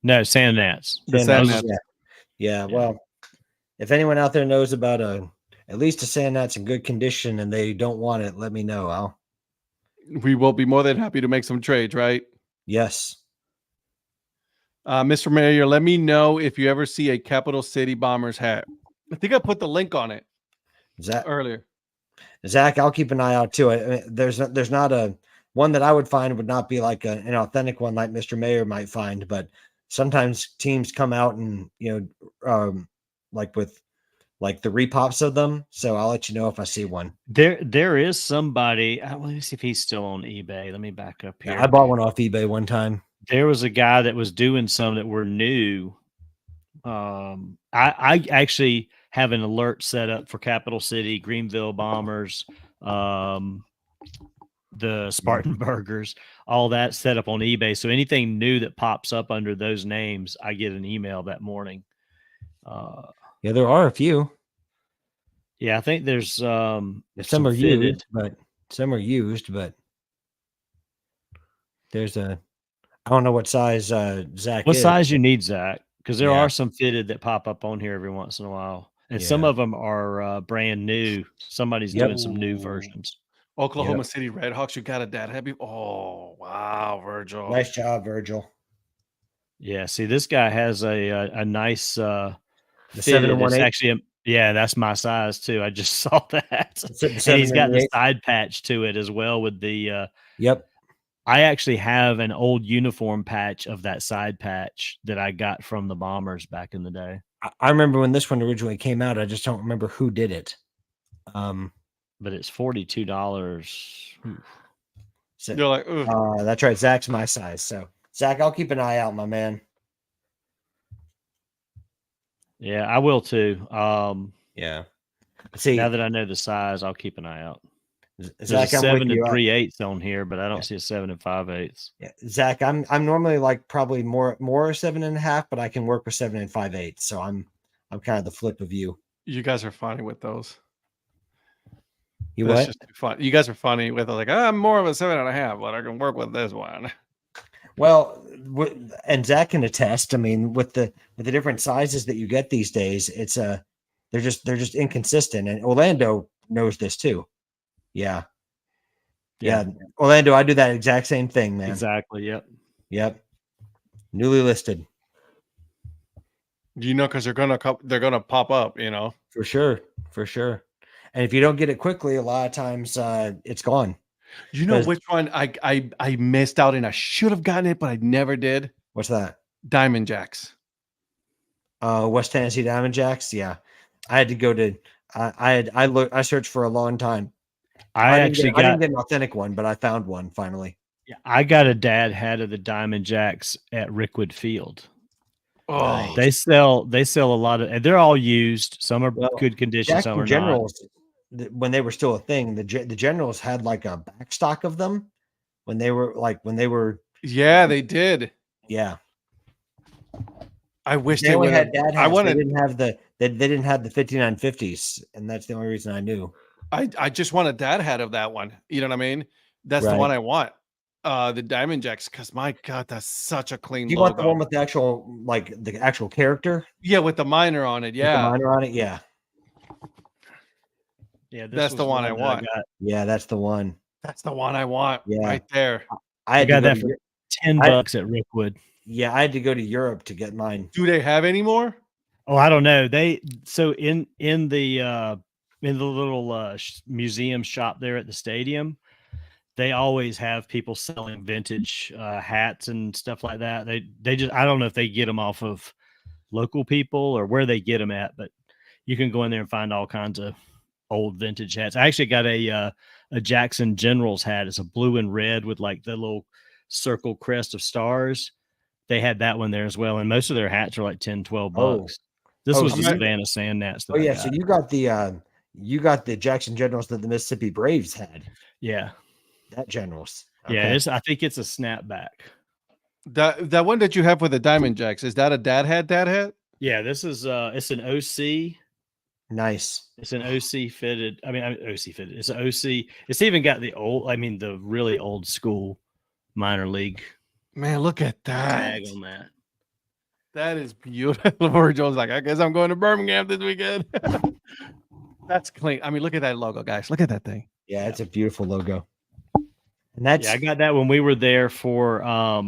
No, Sand Nats. Sand Nats. Yeah. Well, if anyone out there knows about at least a Sand Nats in good condition and they don't want it, let me know. We will be more than happy to make some trades, right? Yes. Mr. Mayor, let me know if you ever see a Capital City Bombers hat. I think I put the link on it earlier. Zach, I'll keep an eye out too. I mean, there's not a one that I would find would not be like an authentic one like Mr. Mayor might find, but sometimes teams come out and like with the repops of them. So I'll let you know if I see one. There is somebody. Let me see if he's still on eBay. Let me back up here. I bought one off eBay one time. There was a guy that was doing some that were new. I actually have an alert set up for Capital City, Greenville Bombers, the Spartan Burgers, all that set up on eBay. So anything new that pops up under those names, I get an email that morning. Yeah, there are a few. Yeah, I think there's some are used, but there's I don't know what size Zach. What size you need, Zach? Because there are some fitted that pop up on here every once in a while, and some of them are brand new. Somebody's doing some new versions. Oklahoma City Redhawks, you got a Dad Hat. Oh wow, Virgil! Nice job, Virgil. Yeah, see, this guy has a nice the 7-1-8. Actually, that's my size too. I just saw that. And he's got the side patch to it as well with the. Yep. I actually have an old uniform patch of that side patch that I got from the Bombers back in the day. I remember when this one originally came out. I just don't remember who did it. But it's $42. So, you're like, that's right. Zach's my size. So Zach, I'll keep an eye out, my man. Yeah, I will too. Yeah. See, now that I know the size, I'll keep an eye out. Zach, there's a 7 3/8 on here, but I don't see a 7 5/8. Yeah, Zach, I'm normally like probably more 7.5, but I can work with 7 5/8. So I'm kind of the flip of you. You guys are funny with those. That's just fun. You guys are funny with like, I'm more of a 7.5, but I can work with this one. Well, and Zach can attest. I mean, with the different sizes that you get these days, it's they're just inconsistent. And Orlando knows this too. Yeah. Orlando, I do that exact same thing, man. Exactly. Yep. Newly listed. Because they're gonna pop up. For sure. And if you don't get it quickly, a lot of times it's gone. You know which one I missed out and I should have gotten it, but I never did. What's that? Diamond Jacks. West Tennessee Diamond Jacks. Yeah, I had to go to. I searched for a long time. I didn't get an authentic one, but I found one finally. Yeah, I got a Dad Hat of the Diamond Jacks at Rickwood Field. Oh, they sell a lot of, and they're all used. Some are good condition, Jack some are Generals, not. When they were still a thing, the Generals had like a backstock of them when they were. Yeah, they did. Yeah. I wish they only had Dad Hats. They didn't have the 5950s, and that's the only reason I knew. I just want a Dad Hat of that one. You know what I mean? That's the one I want. The Diamond Jacks, because my God, that's such a clean. You want the one with the actual character? Yeah, with the minor on it. Yeah, with the minor on it. Yeah. Yeah, that's the one I want. Yeah, that's the one. That's the one I want. Yeah, right there. I got that for $10 at Rickwood. Yeah, I had to go to Europe to get mine. Do they have any more? Oh, I don't know. In the little museum shop there at the stadium, they always have people selling vintage hats and stuff like that. They just, I don't know if they get them off of local people or where they get them at, but you can go in there and find all kinds of old vintage hats. I actually got a Jackson Generals hat. It's a blue and red with like the little circle crest of stars. They had that one there as well. And most of their hats are like $10-12. This was the Savannah Sand Gnats. So you got the Jackson Generals that the Mississippi Braves had. Yeah. That Generals. Okay. Yeah, I think it's a snapback. That one that you have with the Diamond Jacks, is that a Dad Hat? Yeah, this is it's an OC. Nice. It's an OC fitted. OC fitted. It's an OC. It's even got the really old school minor league. Man, look at that. Tag on that. That is beautiful. LeVar Jones like, I guess I'm going to Birmingham this weekend. That's clean. I mean, look at that logo, guys. Look at that thing. Yeah, it's a beautiful logo. And I got that when we were there for I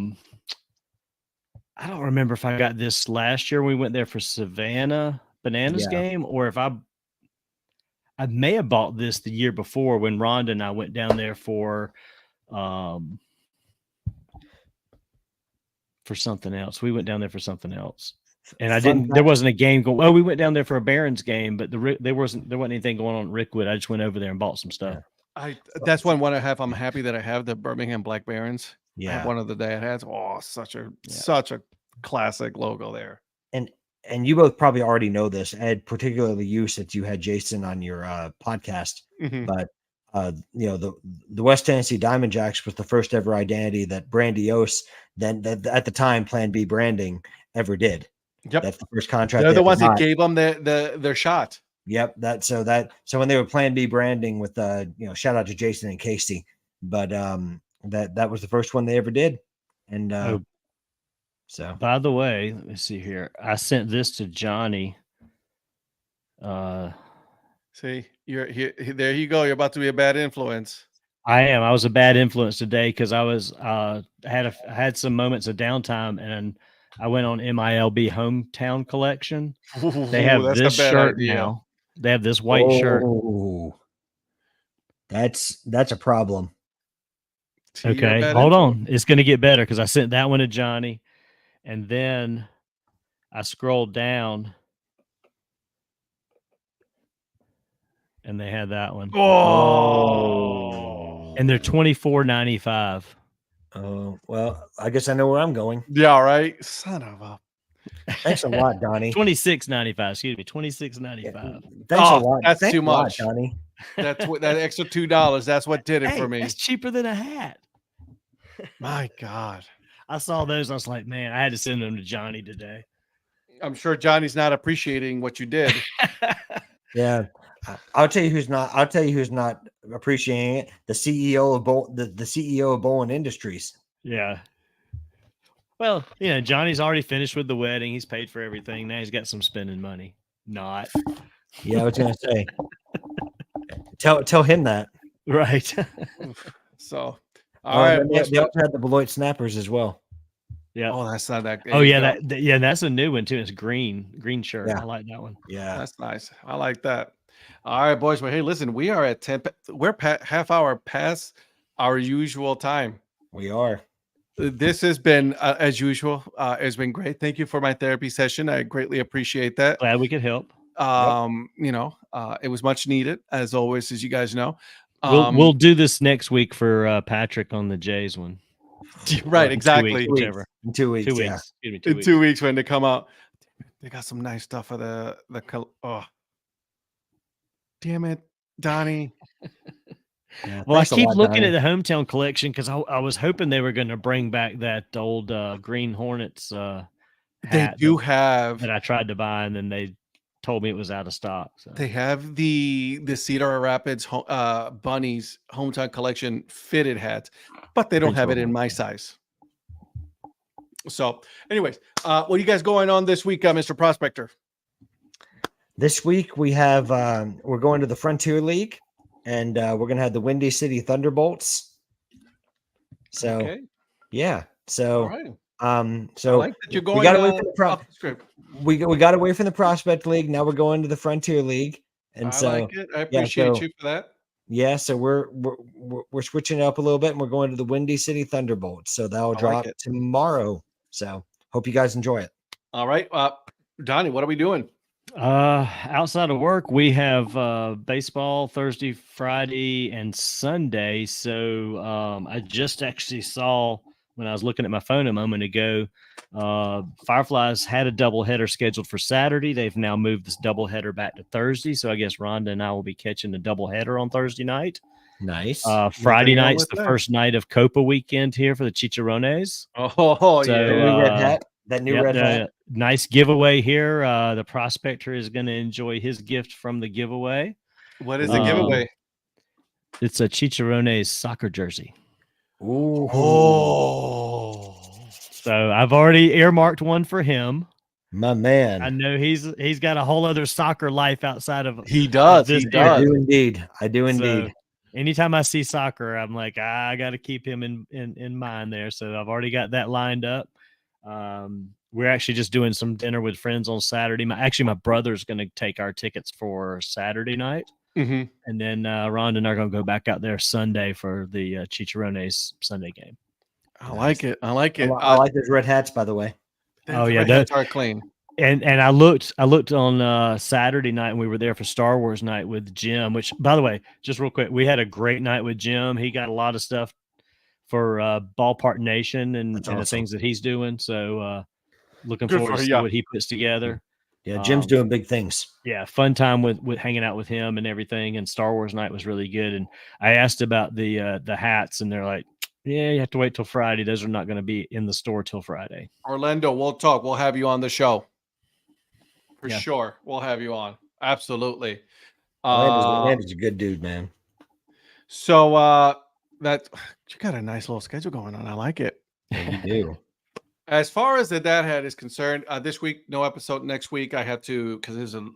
don't remember if I got this last year when we went there for Savannah Bananas game, or if I may have bought this the year before when Rhonda and I went down there for something else. We went down there for something else. And there wasn't a game going. Well, we went down there for a Barons game, but there wasn't anything going on at Rickwood. I just went over there and bought some stuff. That's one I have. I'm happy that I have the Birmingham Black Barons. Yeah. I have one of the Dad Hats. Oh, such a classic logo there. And you both probably already know this, Ed, particularly you, since you had Jason on your podcast. Mm-hmm. But the West Tennessee Diamond Jacks was the first ever identity that Brandiose, then at the time Plan B branding, ever did. Yep, that's the first contract. They're the ones that gave them their shot. Yep, so when they were Plan B branding with shout out to Jason and Casey, but that was the first one they ever did. And so by the way, let me see here. I sent this to Johnny. See, you're here. There you go. You're about to be a bad influence. I am. I was a bad influence today because I was had some moments of downtime, and I went on MILB Hometown Collection. They have this shirt now. They have this white shirt. That's a problem. Okay, hold on. It's going to get better because I sent that one to Johnny, and then I scrolled down, and they had that one. Oh, and they're $24.95. Oh, well, I guess I know where I'm going. Yeah, right. Son of a. Thanks a lot, Donnie. $26.95. Excuse me, $26.95. Thanks a lot. That's too much, Donnie. That's that extra $2. That's what did it for me. That's cheaper than a hat. My God, I saw those. I was like, man, I had to send them to Johnny today. I'm sure Johnny's not appreciating what you did. Yeah, I'll tell you who's not. I'll tell you who's not appreciating it. The CEO of the CEO of Bowen Industries. Yeah. Well, Johnny's already finished with the wedding. He's paid for everything. Now he's got some spending money. Not. Yeah, I was gonna say. Tell him that. Right. So, all right. They also had the Beloit Snappers as well. Yeah. Oh, that's not that. Oh yeah, that's a new one too. It's green shirt. Yeah. I like that one. Yeah, that's nice. I like that. All right, boys. Well, hey, listen, we are at 10. We're half hour past our usual time. We are. This has been as usual. It's been great. Thank you for my therapy session. I greatly appreciate that. Glad we could help. It was much needed, as always, as you guys know. We'll do this next week for Patrick on the Jays one. Right, exactly. In 2 weeks. Yeah. In 2 weeks when they come out. They got some nice stuff for the damn it, Donnie. Yeah, well, I keep looking at the hometown collection because I was hoping they were going to bring back that old Green Hornets hat. They do have that I tried to buy, and then they told me it was out of stock. So. They have the Cedar Rapids Bunnies hometown collection fitted hats, but they don't have it in my size. So, anyways, what are you guys going on this week, Mr. Prospector? This week we have we're going to the Frontier League, and we're gonna have the Windy City Thunderbolts. So, yeah. So, so I like that you're going. We got away from we got away from the Prospect League. Now we're going to the Frontier League, and I like it. I appreciate you for that. Yeah, so we're switching it up a little bit, and we're going to the Windy City Thunderbolts. So that'll drop tomorrow. So hope you guys enjoy it. All right, Donnie, what are we doing? Outside of work, we have baseball Thursday, Friday, and Sunday. So I just actually saw when I was looking at my phone a moment ago, Fireflies had a doubleheader scheduled for Saturday. They've now moved this doubleheader back to Thursday. So I guess Rhonda and I will be catching the doubleheader on Thursday night. Nice. Friday night's the first night of Copa weekend here for the Chicharrones. Oh, so, yeah. That new red hat. Nice giveaway here. The Prospector is going to enjoy his gift from the giveaway. What is the giveaway? It's a Chicharrones soccer jersey. Ooh. Oh. So I've already earmarked one for him. My man. I know he's got a whole other soccer life outside of He does. He does. I do indeed. So, anytime I see soccer, I'm like, I got to keep him in mind there. So I've already got that lined up. We're actually just doing some dinner with friends on Saturday. My brother's going to take our tickets for Saturday night. Mm-hmm. And then Rhonda and I are going to go back out there Sunday for the Chicharrones Sunday game. I like it. I like it. I like those red hats, by the way. Oh yeah, hats are clean. And I looked on Saturday night, and we were there for Star Wars night with Jim. Which, by the way, just real quick, we had a great night with Jim. He got a lot of stuff for Ballpark Nation and the things that he's doing. So looking forward to see what he puts together. Yeah, Jim's doing big things. Yeah, fun time with hanging out with him and everything. And Star Wars night was really good. And I asked about the hats, and they're like, "Yeah, you have to wait till Friday. Those are not going to be in the store till Friday." Orlando, we'll talk. We'll have you on the show for sure. We'll have you on. Absolutely. Orlando's a good dude, man. So that you got a nice little schedule going on. I like it. Yeah, you do. As far as the Dad Hat is concerned, this week no episode. Next week I have to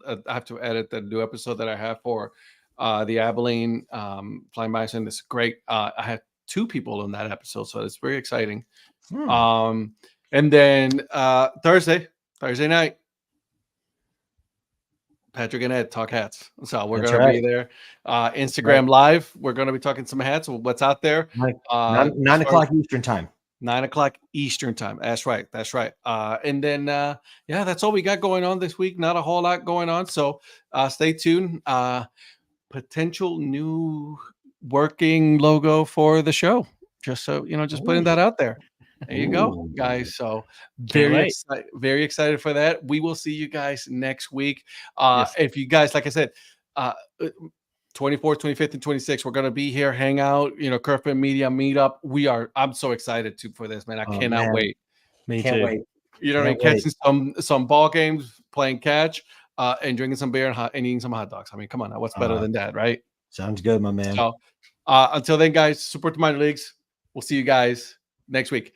I have to edit the new episode that I have for the Abilene Flying Bison. It's great. I had 2 people in that episode, so it's very exciting. And then Thursday night, Patrick and Ed talk hats. So we're going to be there. Instagram Live. We're going to be talking some hats. What's out there? 9 o'clock Eastern time. 9 o'clock Eastern time. That's right. And then, that's all we got going on this week. Not a whole lot going on. So stay tuned. Potential new working logo for the show. Just so, just putting that out there. There you go, guys. So very excited for that. We will see you guys next week. If you guys, like I said, 24th, 25th, and 26th, we're going to be here, hang out, Kerfman Media meetup. I'm so excited for this, man. I cannot wait. Me too. Wait. You know what I mean? Catching some ball games, playing catch, and drinking some beer and eating some hot dogs. I mean, come on now. What's better than that, right? Sounds good, my man. So until then, guys, support the minor leagues. We'll see you guys next week.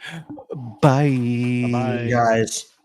Bye. Bye, guys.